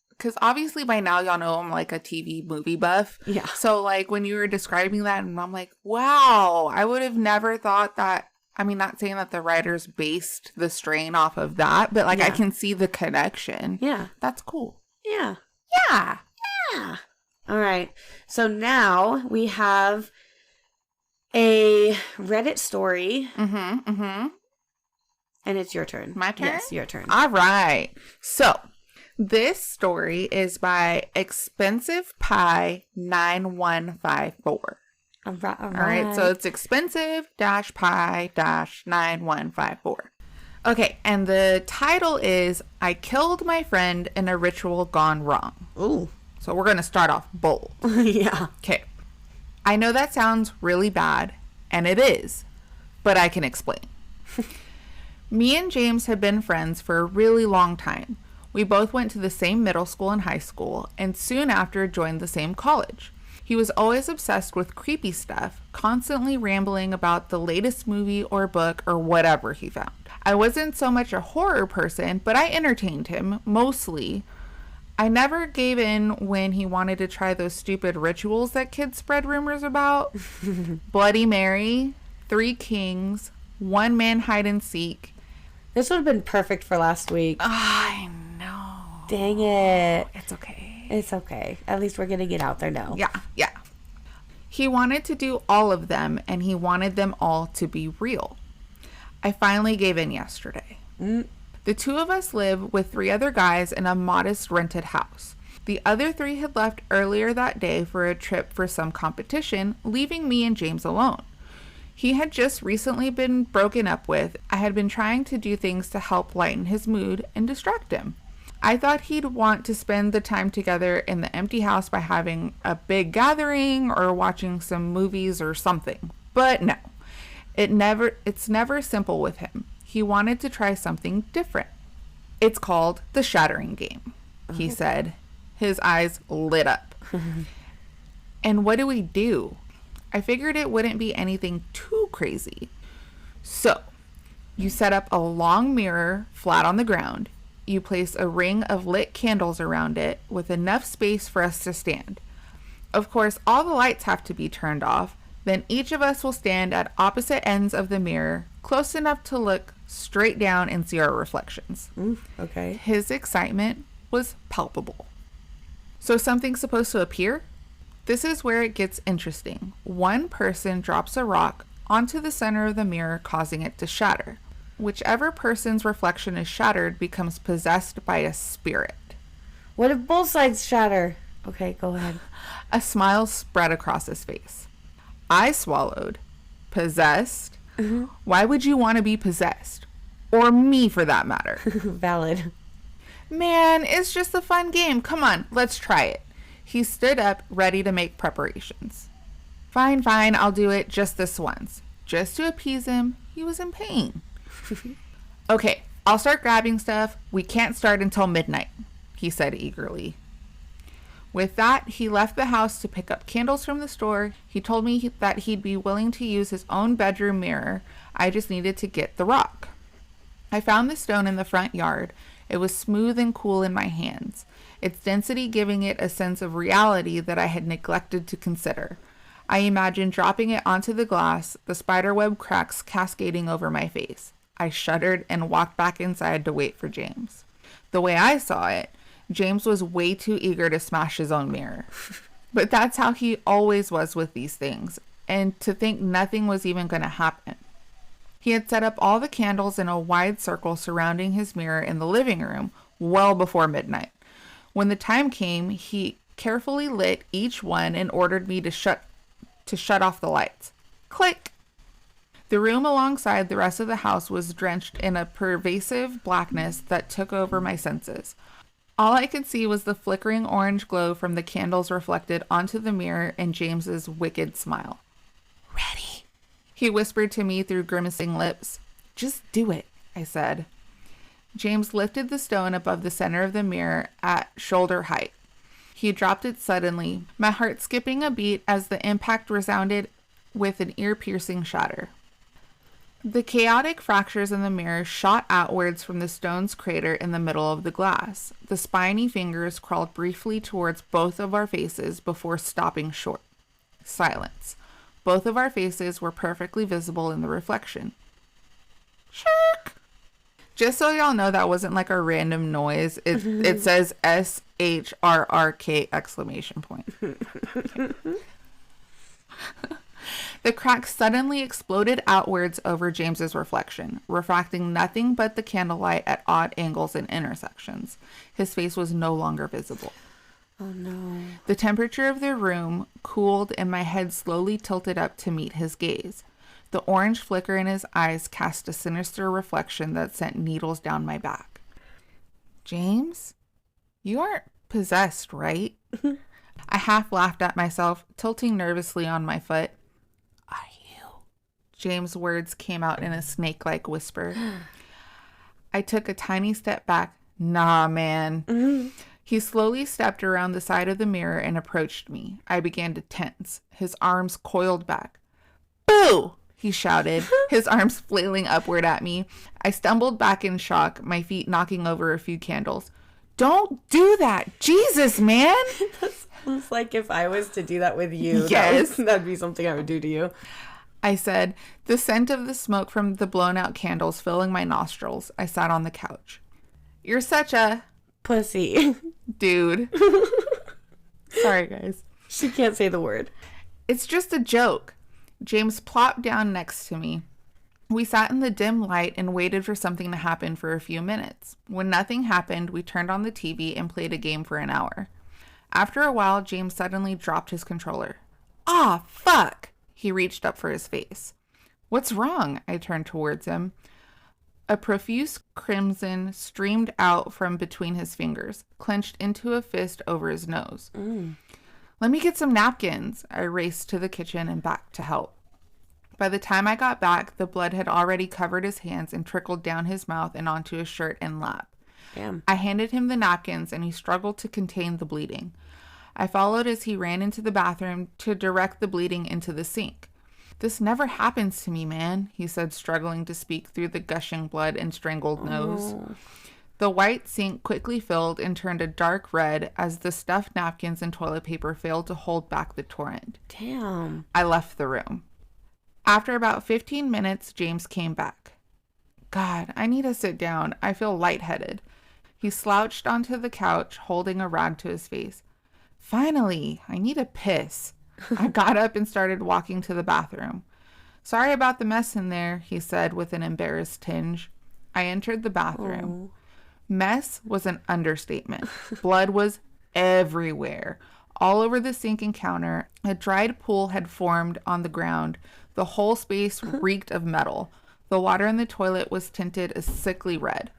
because obviously by now y'all know I'm like a TV movie buff. Yeah. So like when you were describing that, and I'm like, wow, I would have never thought that. I mean, not saying that the writers based the strain off of that, but like I can see the connection. Yeah. That's cool. Yeah. Yeah. Yeah. All right. So now we have a Reddit story. And it's your turn. My turn? Yes, your turn. All right. So this story is by Expensive Pie 9154. All right. All right. So it's expensive-pie-9154. Okay. And the title is I Killed My Friend in a Ritual Gone Wrong. Ooh. So we're going to start off bold. Yeah. Okay. I know that sounds really bad, and it is, but I can explain. Me and James have been friends for a really long time. We both went to the same middle school and high school, and soon after joined the same college. He was always obsessed with creepy stuff, constantly rambling about the latest movie or book or whatever he found. I wasn't so much a horror person, but I entertained him, mostly. I never gave in when he wanted to try those stupid rituals that kids spread rumors about. Bloody Mary, 3 Kings, 1 Man Hide and Seek. This would have been perfect for last week. I know. Dang it. It's okay. It's okay. At least we're getting it out there now. Yeah. He wanted to do all of them, and he wanted them all to be real. I finally gave in yesterday. The 2 of us live with 3 other guys in a modest rented house. The other 3 had left earlier that day for a trip for some competition, leaving me and James alone. He had just recently been broken up with. I had been trying to do things to help lighten his mood and distract him. I thought he'd want to spend the time together in the empty house by having a big gathering or watching some movies or something. But no, it's never simple with him. He wanted to try something different. It's called the shattering game, he said. His eyes lit up. And what do? I figured it wouldn't be anything too crazy. So, you set up a long mirror flat on the ground. You place a ring of lit candles around it with enough space for us to stand. Of course, all the lights have to be turned off. Then each of us will stand at opposite ends of the mirror, close enough to look straight down and see our reflections. Okay. His excitement was palpable. So something's supposed to appear? This is where it gets interesting. One person drops a rock onto the center of the mirror, causing it to shatter. Whichever person's reflection is shattered becomes possessed by a spirit. What if both sides shatter? Okay, go ahead. A smile spread across his face. I swallowed. Possessed? Why would you want to be possessed? Or me, for that matter. Valid. Man, it's just a fun game. Come on, let's try it. He stood up, ready to make preparations. Fine, I'll do it just this once. Just to appease him, he was in pain. Okay, I'll start grabbing stuff. We can't start until midnight, he said eagerly. With that, he left the house to pick up candles from the store. He told me that he'd be willing to use his own bedroom mirror. I just needed to get the rock. I found the stone in the front yard. It was smooth and cool in my hands, its density giving it a sense of reality that I had neglected to consider. I imagined dropping it onto the glass, the spiderweb cracks cascading over my face. I shuddered and walked back inside to wait for James. The way I saw it, James was way too eager to smash his own mirror. But that's how he always was with these things, and to think nothing was even going to happen. He had set up all the candles in a wide circle surrounding his mirror in the living room well before midnight. When the time came, he carefully lit each one and ordered me to shut off the lights. Click! The room alongside the rest of the house was drenched in a pervasive blackness that took over my senses. All I could see was the flickering orange glow from the candles reflected onto the mirror and James's wicked smile. Ready, he whispered to me through grimacing lips. Just do it, I said. James lifted the stone above the center of the mirror at shoulder height. He dropped it suddenly, my heart skipping a beat as the impact resounded with an ear-piercing shatter. The chaotic fractures in the mirror shot outwards from the stone's crater in the middle of the glass. The spiny fingers crawled briefly towards both of our faces before stopping short. Silence. Both of our faces were perfectly visible in the reflection. Shirk! Just so y'all know, that wasn't like a random noise. It says SHRRK exclamation point. The crack suddenly exploded outwards over James's reflection, refracting nothing but the candlelight at odd angles and intersections. His face was no longer visible. Oh no. The temperature of the room cooled and my head slowly tilted up to meet his gaze. The orange flicker in his eyes cast a sinister reflection that sent needles down my back. James, you aren't possessed, right? I half laughed at myself, tilting nervously on my foot. Are you? James' words came out in a snake-like whisper. I took a tiny step back. Nah, man. He slowly stepped around the side of the mirror and approached me. I began to tense. His arms coiled back. Boo! He shouted, his arms flailing upward at me. I stumbled back in shock, my feet knocking over a few candles. Don't do that! Jesus, man! It's like if I was to do that with you. Yes. That'd be something I would do to you. I said, the scent of the smoke from the blown out candles filling my nostrils. I sat on the couch. You're such a... pussy. Dude. Sorry, guys. She can't say the word. It's just a joke. James plopped down next to me. We sat in the dim light and waited for something to happen for a few minutes. When nothing happened, we turned on the TV and played a game for an hour. After a while, James suddenly dropped his controller. Ah, fuck! He reached up for his face. What's wrong? I turned towards him. A profuse crimson streamed out from between his fingers, clenched into a fist over his nose. Let me get some napkins. I raced to the kitchen and back to help. By the time I got back, the blood had already covered his hands and trickled down his mouth and onto his shirt and lap. Damn. I handed him the napkins and he struggled to contain the bleeding. I followed as he ran into the bathroom to direct the bleeding into the sink. This never happens to me, man, he said, struggling to speak through the gushing blood and strangled nose. The white sink quickly filled and turned a dark red as the stuffed napkins and toilet paper failed to hold back the torrent. Damn. I left the room. After about 15 minutes, James came back. God, I need to sit down. I feel lightheaded. He slouched onto the couch, holding a rag to his face. Finally, I need a piss. I got up and started walking to the bathroom. Sorry about the mess in there, he said with an embarrassed tinge. I entered the bathroom. Mess was an understatement. Blood was everywhere. All over the sink and counter, a dried pool had formed on the ground. The whole space reeked of metal. The water in the toilet was tinted a sickly red.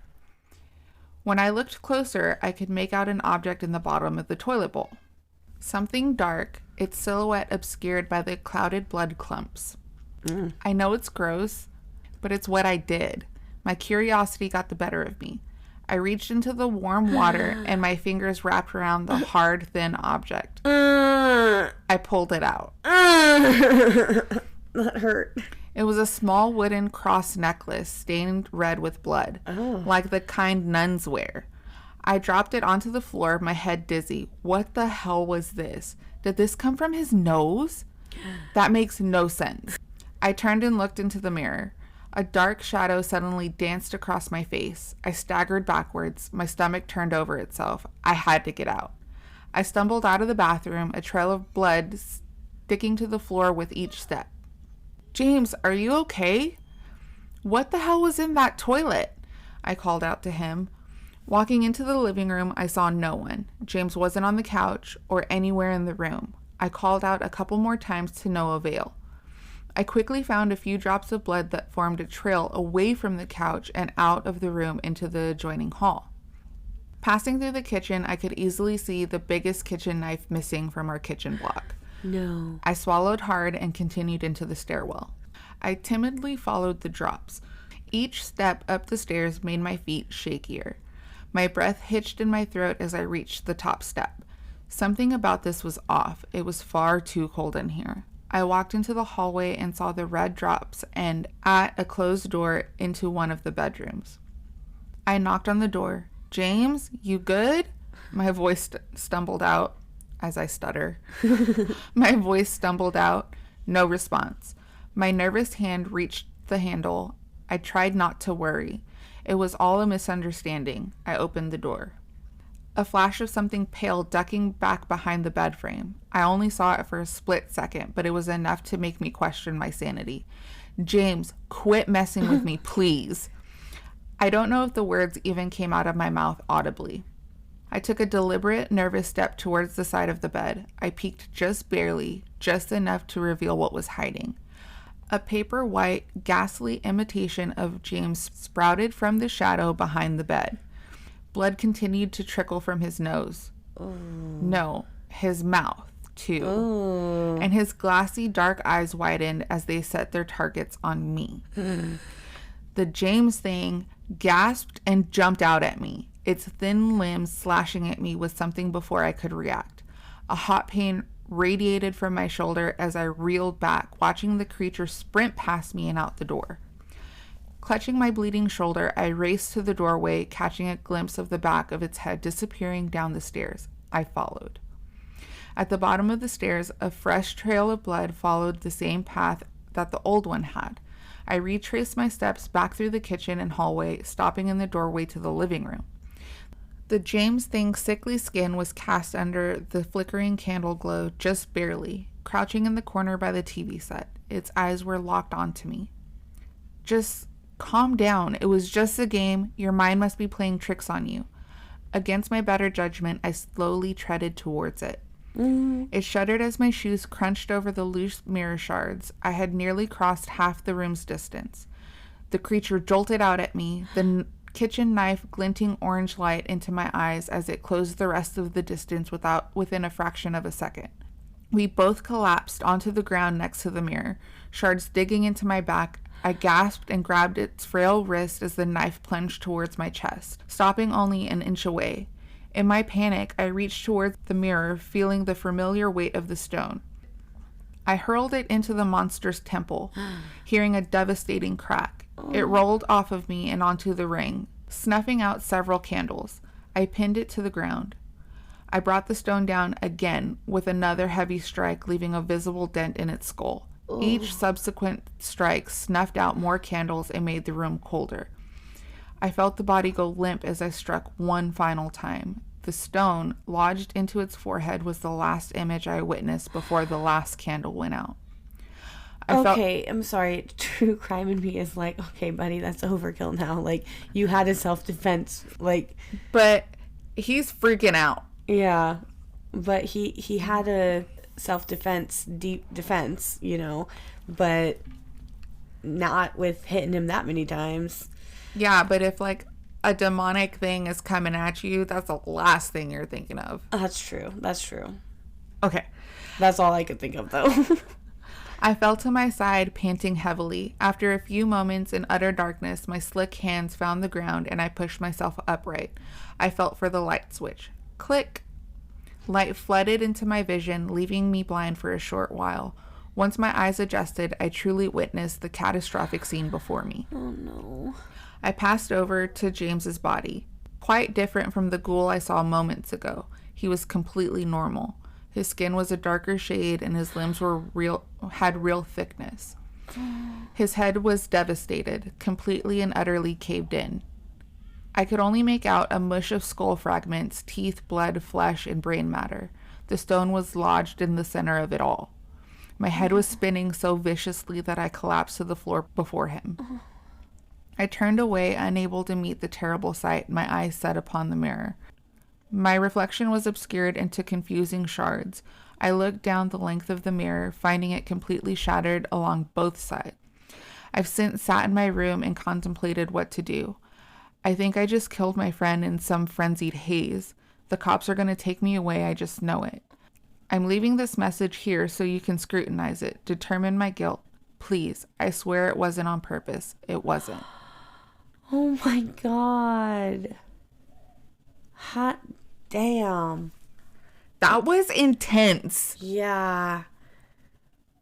When I looked closer, I could make out an object in the bottom of the toilet bowl. Something dark, its silhouette obscured by the clouded blood clumps. I know it's gross, but it's what I did. My curiosity got the better of me. I reached into the warm water and my fingers wrapped around the hard, thin object. I pulled it out. That hurt. It was a small wooden cross necklace stained red with blood, like the kind nuns wear. I dropped it onto the floor, my head dizzy. What the hell was this? Did this come from his nose? That makes no sense. I turned and looked into the mirror. A dark shadow suddenly danced across my face. I staggered backwards. My stomach turned over itself. I had to get out. I stumbled out of the bathroom, a trail of blood sticking to the floor with each step. James, are you okay? What the hell was in that toilet? I called out to him. Walking into the living room, I saw no one. James wasn't on the couch or anywhere in the room. I called out a couple more times to no avail. I quickly found a few drops of blood that formed a trail away from the couch and out of the room into the adjoining hall. Passing through the kitchen, I could easily see the biggest kitchen knife missing from our kitchen block. No. I swallowed hard and continued into the stairwell. I timidly followed the drops. Each step up the stairs made my feet shakier. My breath hitched in my throat as I reached the top step. Something about this was off. It was far too cold in here. I walked into the hallway and saw the red drops and at a closed door into one of the bedrooms. I knocked on the door. James, you good? My voice stumbled out as I stutter. My voice stumbled out. No response. My nervous hand reached the handle. I tried not to worry. It was all a misunderstanding. I opened the door. A flash of something pale ducking back behind the bed frame. I only saw it for a split second, but it was enough to make me question my sanity. James, quit messing with me, please. I don't know if the words even came out of my mouth audibly. I took a deliberate, nervous step towards the side of the bed. I peeked just barely, just enough to reveal what was hiding. A paper white, ghastly imitation of James sprouted from the shadow behind the bed. Blood continued to trickle from his nose. No, his mouth, too. And his glassy, dark eyes widened as they set their targets on me. The James thing gasped and jumped out at me, its thin limbs slashing at me with something before I could react. A hot pain radiated from my shoulder as I reeled back, watching the creature sprint past me and out the door. Clutching my bleeding shoulder, I raced to the doorway, catching a glimpse of the back of its head disappearing down the stairs. I followed. At the bottom of the stairs, a fresh trail of blood followed the same path that the old one had. I retraced my steps back through the kitchen and hallway, stopping in the doorway to the living room. The James thing's sickly skin was cast under the flickering candle glow just barely, crouching in the corner by the TV set. Its eyes were locked onto me. Just calm down. It was just a game. Your mind must be playing tricks on you. Against my better judgment, I slowly treaded towards it. It shuddered as my shoes crunched over the loose mirror shards. I had nearly crossed half the room's distance. The creature jolted out at me, the kitchen knife glinting orange light into my eyes as it closed the rest of the distance within a fraction of a second. We both collapsed onto the ground next to the mirror, shards digging into my back. I gasped and grabbed its frail wrist as the knife plunged towards my chest, stopping only an inch away. In my panic, I reached towards the mirror, feeling the familiar weight of the stone. I hurled it into the monster's temple, hearing a devastating crack. It rolled off of me and onto the ring, snuffing out several candles. I pinned it to the ground. I brought the stone down again with another heavy strike, leaving a visible dent in its skull. Ooh. Each subsequent strike snuffed out more candles and made the room colder. I felt the body go limp as I struck one final time. The stone, lodged into its forehead, was the last image I witnessed before the last candle went out. I'm sorry. True crime in me is like, okay, buddy, that's overkill now. Like, you had a self-defense, like... But he's freaking out. Yeah, but he had a self-defense, deep defense, you know, but not with hitting him that many times. Yeah, but if, like, a demonic thing is coming at you, that's the last thing you're thinking of. That's true. That's true. Okay. That's all I could think of, though. I fell to my side, panting heavily. After a few moments in utter darkness, my slick hands found the ground and I pushed myself upright. I felt for the light switch. Click. Light flooded into my vision, leaving me blind for a short while. Once my eyes adjusted, I truly witnessed the catastrophic scene before me. Oh, no. I passed over to James's body. Quite different from the ghoul I saw moments ago. He was completely normal. His skin was a darker shade and his limbs had real thickness. His head was devastated, completely and utterly caved in. I could only make out a mush of skull fragments, teeth, blood, flesh, and brain matter. The stone was lodged in the center of it all. My head was spinning so viciously that I collapsed to the floor before him. I turned away, unable to meet the terrible sight, my eyes set upon the mirror. My reflection was obscured into confusing shards. I looked down the length of the mirror, finding it completely shattered along both sides. I've since sat in my room and contemplated what to do. I think I just killed my friend in some frenzied haze. The cops are going to take me away, I just know it. I'm leaving this message here so you can scrutinize it, determine my guilt. Please, I swear it wasn't on purpose. It wasn't. Oh my God. Hot damn. That was intense. Yeah.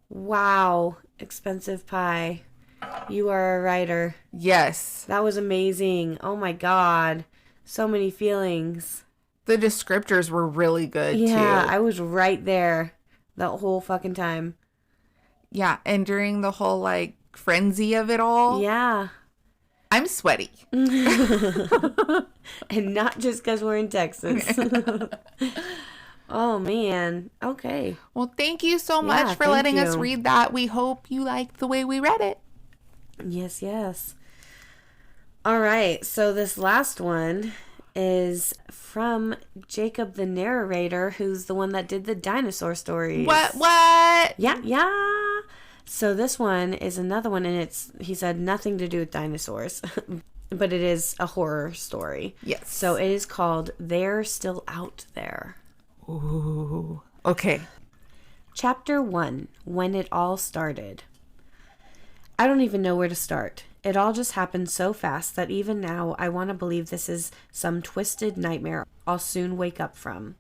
Wow. Expensive pie. You are a writer. Yes. That was amazing. Oh my God. So many feelings. The descriptors were really good, too. Yeah, I was right there the whole fucking time. Yeah, and during the whole, like, frenzy of it all. Yeah. I'm sweaty. And not just because we're in Texas. Oh, man. Okay. Well, thank you so much for letting us read that. We hope you liked the way we read it. Yes, yes. All right. So this last one is from Jacob the narrator, who's the one that did the dinosaur stories. What? Yeah. So this one is another one, and he said nothing to do with dinosaurs, but it is a horror story. Yes. So it is called They're Still Out There. Ooh. Okay. Chapter 1, When It All Started. I don't even know where to start. It all just happened so fast that even now I want to believe this is some twisted nightmare I'll soon wake up from.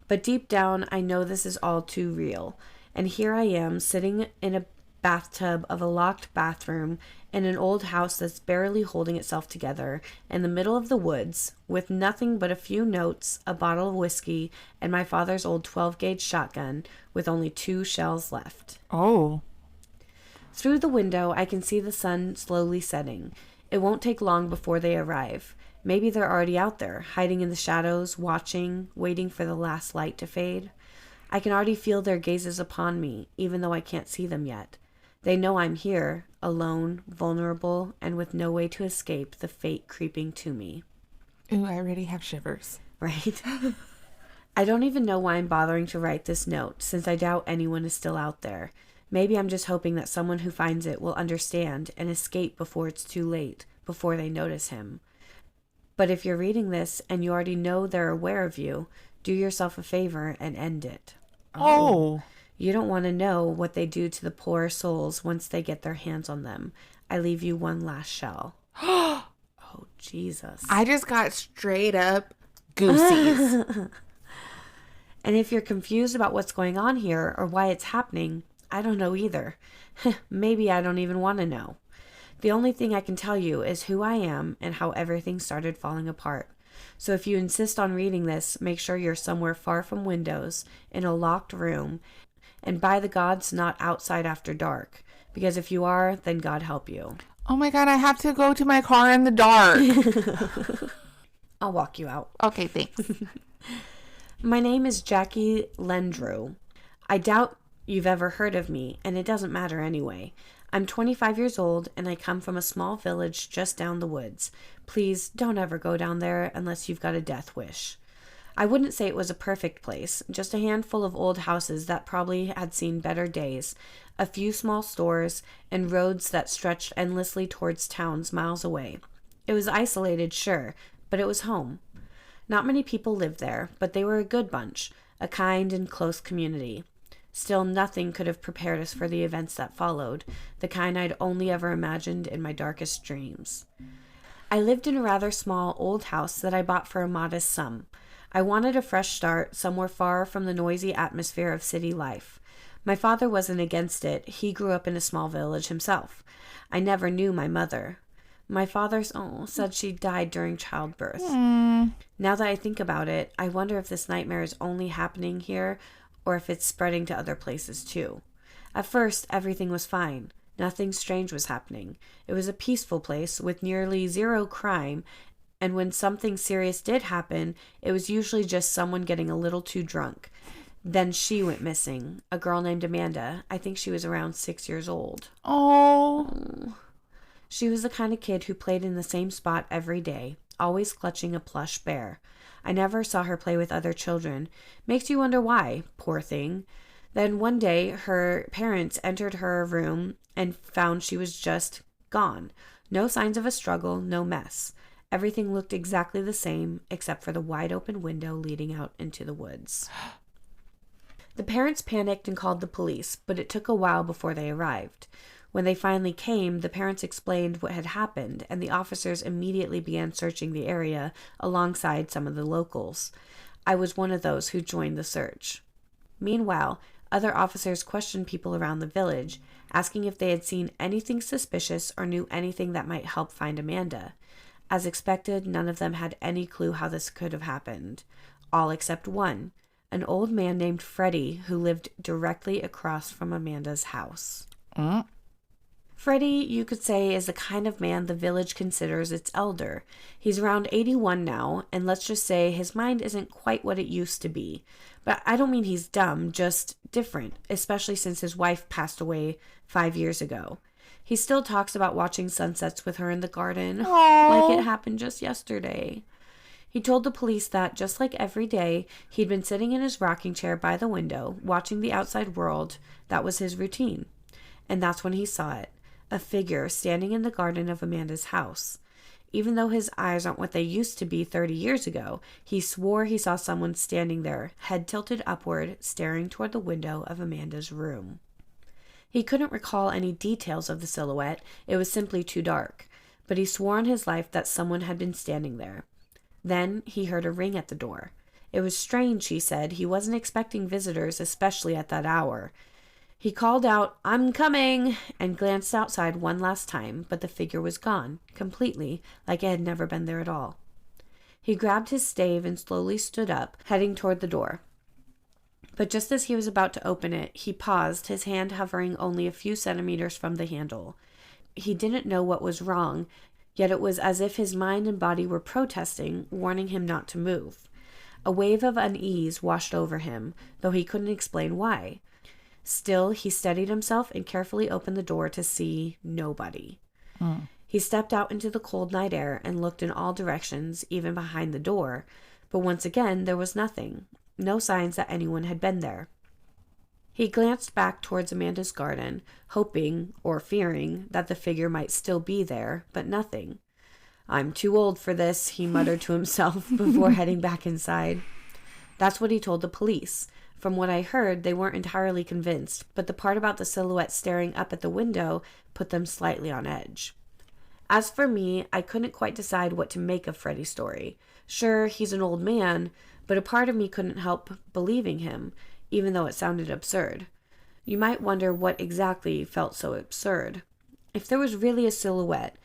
But deep down, I know this is all too real. And here I am, sitting in a bathtub of a locked bathroom in an old house that's barely holding itself together in the middle of the woods, with nothing but a few notes, a bottle of whiskey, and my father's old 12-gauge shotgun with only 2 shells left. Oh. Through the window, I can see the sun slowly setting. It won't take long before they arrive. Maybe they're already out there, hiding in the shadows, watching, waiting for the last light to fade. I can already feel their gazes upon me, even though I can't see them yet. They know I'm here, alone, vulnerable, and with no way to escape the fate creeping to me. Ooh, I already have shivers. Right? I don't even know why I'm bothering to write this note, since I doubt anyone is still out there. Maybe I'm just hoping that someone who finds it will understand and escape before it's too late, before they notice him. But if you're reading this and you already know they're aware of you, do yourself a favor and end it. Oh. You don't want to know what they do to the poor souls once they get their hands on them. I leave you one last shell. Oh, Jesus. I just got straight up goosies. And if you're confused about what's going on here or why it's happening, I don't know either. Maybe I don't even want to know. The only thing I can tell you is who I am and how everything started falling apart. So if you insist on reading this, make sure you're somewhere far from windows, in a locked room, and by the gods, not outside after dark. Because if you are, then God help you. Oh my God, I have to go to my car in the dark. I'll walk you out. Okay, thanks. My name is Jackie Lendrew. I doubt you've ever heard of me, and it doesn't matter anyway. I'm 25 years old, and I come from a small village just down the woods. Please don't ever go down there unless you've got a death wish. I wouldn't say it was a perfect place, just a handful of old houses that probably had seen better days, a few small stores, and roads that stretched endlessly towards towns miles away. It was isolated, sure, but it was home. Not many people lived there, but they were a good bunch, a kind and close community. Still, nothing could have prepared us for the events that followed, the kind I'd only ever imagined in my darkest dreams. I lived in a rather small old house that I bought for a modest sum. I wanted a fresh start, somewhere far from the noisy atmosphere of city life. My father wasn't against it. He grew up in a small village himself. I never knew my mother. My father said she died during childbirth. Now that I think about it, I wonder if this nightmare is only happening here or if it's spreading to other places too. At first, everything was fine. Nothing strange was happening. It was a peaceful place with nearly zero crime, and when something serious did happen, it was usually just someone getting a little too drunk. Then she went missing, a girl named Amanda. I think she was around 6 years old. Oh. She was the kind of kid who played in the same spot every day, always clutching a plush bear. I never saw her play with other children. Makes you wonder why, poor thing. Then one day, her parents entered her room and found she was just gone. No signs of a struggle, no mess. Everything looked exactly the same, except for the wide open window leading out into the woods. The parents panicked and called the police, but it took a while before they arrived. When they finally came, the parents explained what had happened, and the officers immediately began searching the area alongside some of the locals. I was one of those who joined the search. Meanwhile, other officers questioned people around the village, asking if they had seen anything suspicious or knew anything that might help find Amanda. As expected, none of them had any clue how this could have happened. All except one, an old man named Freddie, who lived directly across from Amanda's house. Freddie, you could say, is the kind of man the village considers its elder. He's around 81 now, and let's just say his mind isn't quite what it used to be. But I don't mean he's dumb, just different, especially since his wife passed away 5 years ago. He still talks about watching sunsets with her in the garden, like it happened just yesterday. He told the police that, just like every day, he'd been sitting in his rocking chair by the window, watching the outside world. That was his routine. And that's when he saw it. A figure standing in the garden of Amanda's house. Even though his eyes aren't what they used to be 30 years ago, he swore he saw someone standing there, head tilted upward, staring toward the window of Amanda's room. He couldn't recall any details of the silhouette. It was simply too dark. But he swore on his life that someone had been standing there. Then he heard a ring at the door. It was strange, he said. He wasn't expecting visitors, especially at that hour. He called out, "I'm coming," and glanced outside one last time, but the figure was gone, completely, like it had never been there at all. He grabbed his stave and slowly stood up, heading toward the door. But just as he was about to open it, he paused, his hand hovering only a few centimeters from the handle. He didn't know what was wrong, yet it was as if his mind and body were protesting, warning him not to move. A wave of unease washed over him, though he couldn't explain why. Still, he steadied himself and carefully opened the door to see nobody. He stepped out into the cold night air and looked in all directions, even behind the door, but once again there was nothing. No signs that anyone had been there. He glanced back towards Amanda's garden, hoping, or fearing, that the figure might still be there, but nothing. "I'm too old for this," he muttered to himself before heading back inside. That's what he told the police. From what I heard, they weren't entirely convinced, but the part about the silhouette staring up at the window put them slightly on edge. As for me, I couldn't quite decide what to make of Freddy's story. Sure, he's an old man, but a part of me couldn't help believing him, even though it sounded absurd. You might wonder what exactly felt so absurd. If there was really a silhouette,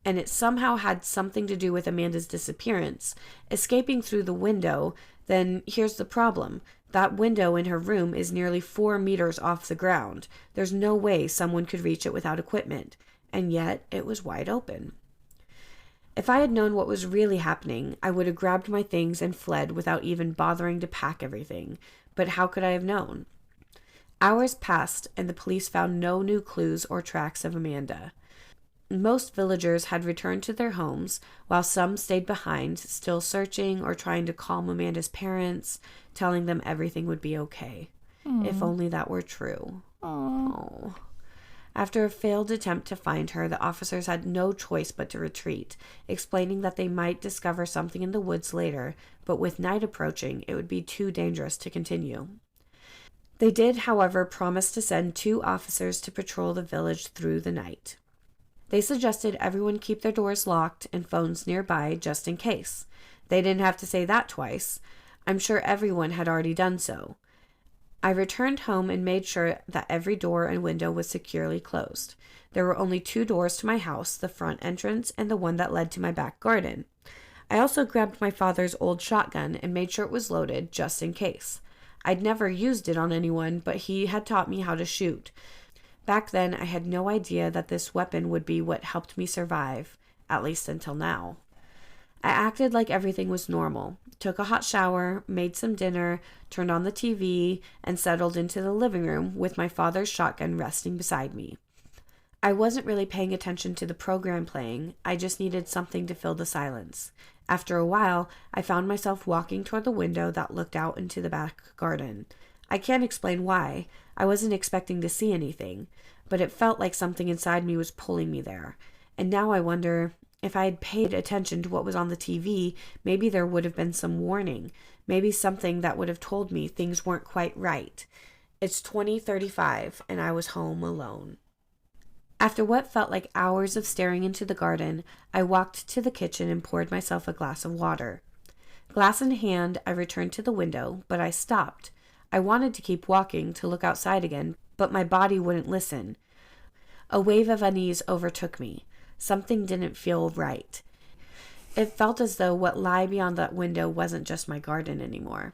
and it somehow had something to do with Amanda's disappearance, escaping through the window, then here's the problem. That window in her room is nearly 4 meters off the ground. There's no way someone could reach it without equipment, and yet it was wide open. If I had known what was really happening, I would have grabbed my things and fled without even bothering to pack everything. But how could I have known? Hours passed, and the police found no new clues or tracks of Amanda. Most villagers had returned to their homes, while some stayed behind, still searching or trying to calm Amanda's parents, telling them everything would be okay. If only that were true. Oh. After a failed attempt to find her, the officers had no choice but to retreat, explaining that they might discover something in the woods later, but with night approaching, it would be too dangerous to continue. They did, however, promise to send 2 officers to patrol the village through the night. They suggested everyone keep their doors locked and phones nearby just in case. They didn't have to say that twice. I'm sure everyone had already done so. I returned home and made sure that every door and window was securely closed. There were only 2 doors to my house, the front entrance and the one that led to my back garden. I also grabbed my father's old shotgun and made sure it was loaded just in case. I'd never used it on anyone, but he had taught me how to shoot. Back then, I had no idea that this weapon would be what helped me survive, at least until now. I acted like everything was normal, took a hot shower, made some dinner, turned on the TV, and settled into the living room with my father's shotgun resting beside me. I wasn't really paying attention to the program playing, I just needed something to fill the silence. After a while, I found myself walking toward the window that looked out into the back garden. I can't explain why. I wasn't expecting to see anything, but it felt like something inside me was pulling me there. And now I wonder, if I had paid attention to what was on the TV, maybe there would have been some warning. Maybe something that would have told me things weren't quite right. It's 20:35, and I was home alone. After what felt like hours of staring into the garden, I walked to the kitchen and poured myself a glass of water. Glass in hand, I returned to the window, but I stopped. I wanted to keep walking to look outside again, but my body wouldn't listen. A wave of unease overtook me. Something didn't feel right. It felt as though what lay beyond that window wasn't just my garden anymore.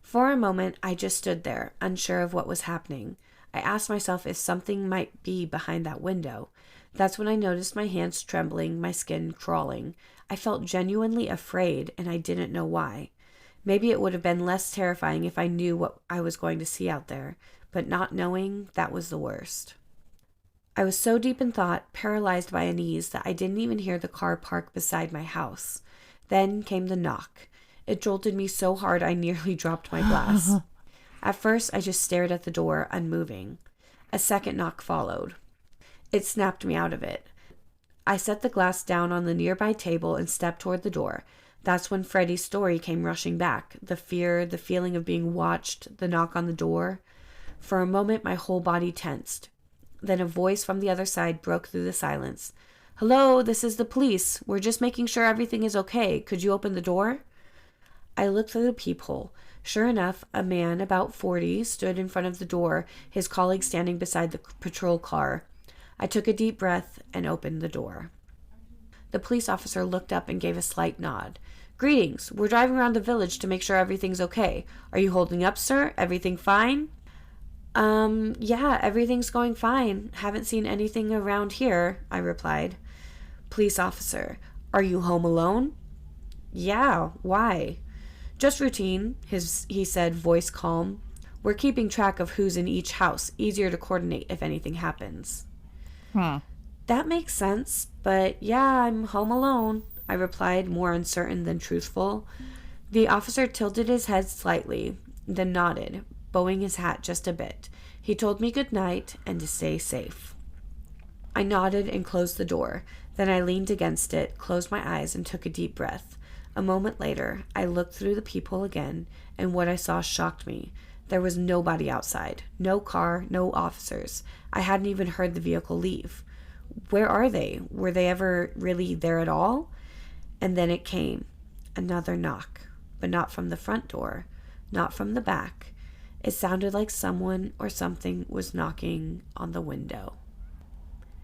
For a moment, I just stood there, unsure of what was happening. I asked myself if something might be behind that window. That's when I noticed my hands trembling, my skin crawling. I felt genuinely afraid, and I didn't know why. Maybe it would have been less terrifying if I knew what I was going to see out there, but not knowing, that was the worst. I was so deep in thought, paralyzed by unease, that I didn't even hear the car park beside my house. Then came the knock. It jolted me so hard I nearly dropped my glass. At first, I just stared at the door, unmoving. A second knock followed. It snapped me out of it. I set the glass down on the nearby table and stepped toward the door. That's when Freddy's story came rushing back. The fear, the feeling of being watched, the knock on the door. For a moment, my whole body tensed. Then a voice from the other side broke through the silence. "Hello, this is the police. We're just making sure everything is okay. Could you open the door?" I looked through the peephole. Sure enough, a man about 40 stood in front of the door, his colleague standing beside the patrol car. I took a deep breath and opened the door. The police officer looked up and gave a slight nod. "Greetings. We're driving around the village to make sure everything's okay. Are you holding up, sir? Everything fine?" Yeah, everything's going fine. Haven't seen anything around here," I replied. "Police officer, are you home alone?" "Yeah, why?" "Just routine," he said, voice calm. "We're keeping track of who's in each house. Easier to coordinate if anything happens." That makes sense, but yeah, I'm home alone, I replied, more uncertain than truthful. The officer tilted his head slightly, then nodded, bowing his hat just a bit. He told me good night and to stay safe. I nodded and closed the door. Then I leaned against it, closed my eyes, and took a deep breath. A moment later, I looked through the peephole again, and what I saw shocked me. There was nobody outside. No car, no officers. I hadn't even heard the vehicle leave. Where are they? Were they ever really there at all? And then it came. Another knock. But not from the front door. Not from the back. It sounded like someone or something was knocking on the window.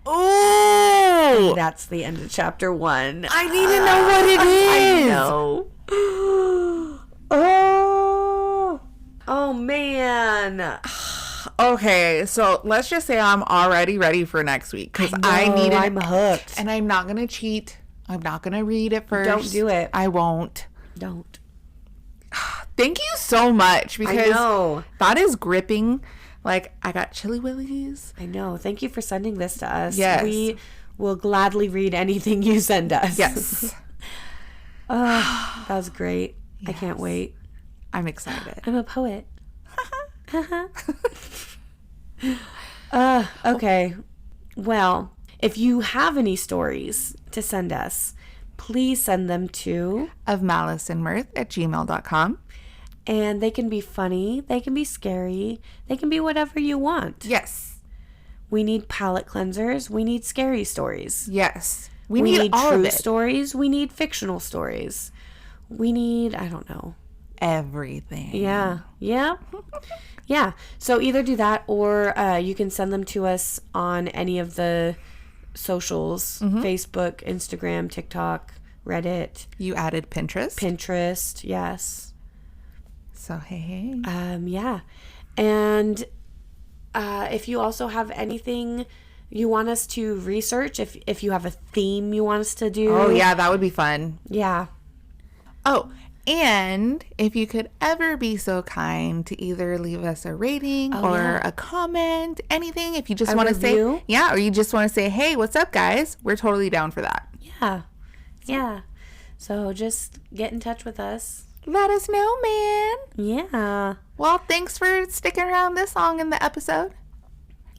Oh! That's the end of chapter 1. I need to know what it is. I know. Oh, man. Okay, so let's just say I'm already ready for next week because I'm hooked. And I'm not going to cheat. I'm not going to read it first. Don't do it. I won't. Don't. Thank you so much because I know. That is gripping. Like, I got chilly willies. I know. Thank you for sending this to us. Yes. We will gladly read anything you send us. Yes. That was great. Yes. I can't wait. I'm excited. I'm a poet. Okay. Well, if you have any stories to send us, please send them to ofmaliceandmirth@gmail.com. And they can be funny, they can be scary, they can be whatever you want. Yes. We need palate cleansers, we need scary stories. Yes. We need true stories, we need fictional stories. We need, I don't know. Everything. Yeah. Yeah. Yeah. So either do that or you can send them to us on any of the socials. Facebook, Instagram, TikTok, Reddit. You added Pinterest? Pinterest, yes. So, hey. Yeah. And if you also have anything you want us to research, if you have a theme you want us to do. Oh, yeah, that would be fun. Yeah. Oh, and if you could ever be so kind to either leave us a rating or a comment, anything, if you just want to say, or you just want to say, hey, what's up, guys? We're totally down for that. Yeah. Yeah. So just get in touch with us. Let us know, man. Yeah. Well, thanks for sticking around this long in the episode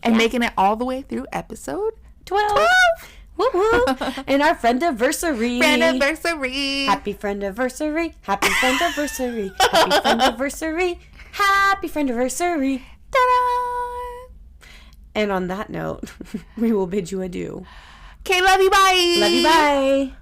and making it all the way through episode 12. Woo-woo. And our Friendiversary. Friendiversary. Happy Friendiversary. Happy Friendiversary. Happy Friendiversary. Happy Friendiversary. Ta-da! And on that note, we will bid you adieu. Okay, love you, bye. Love you, bye.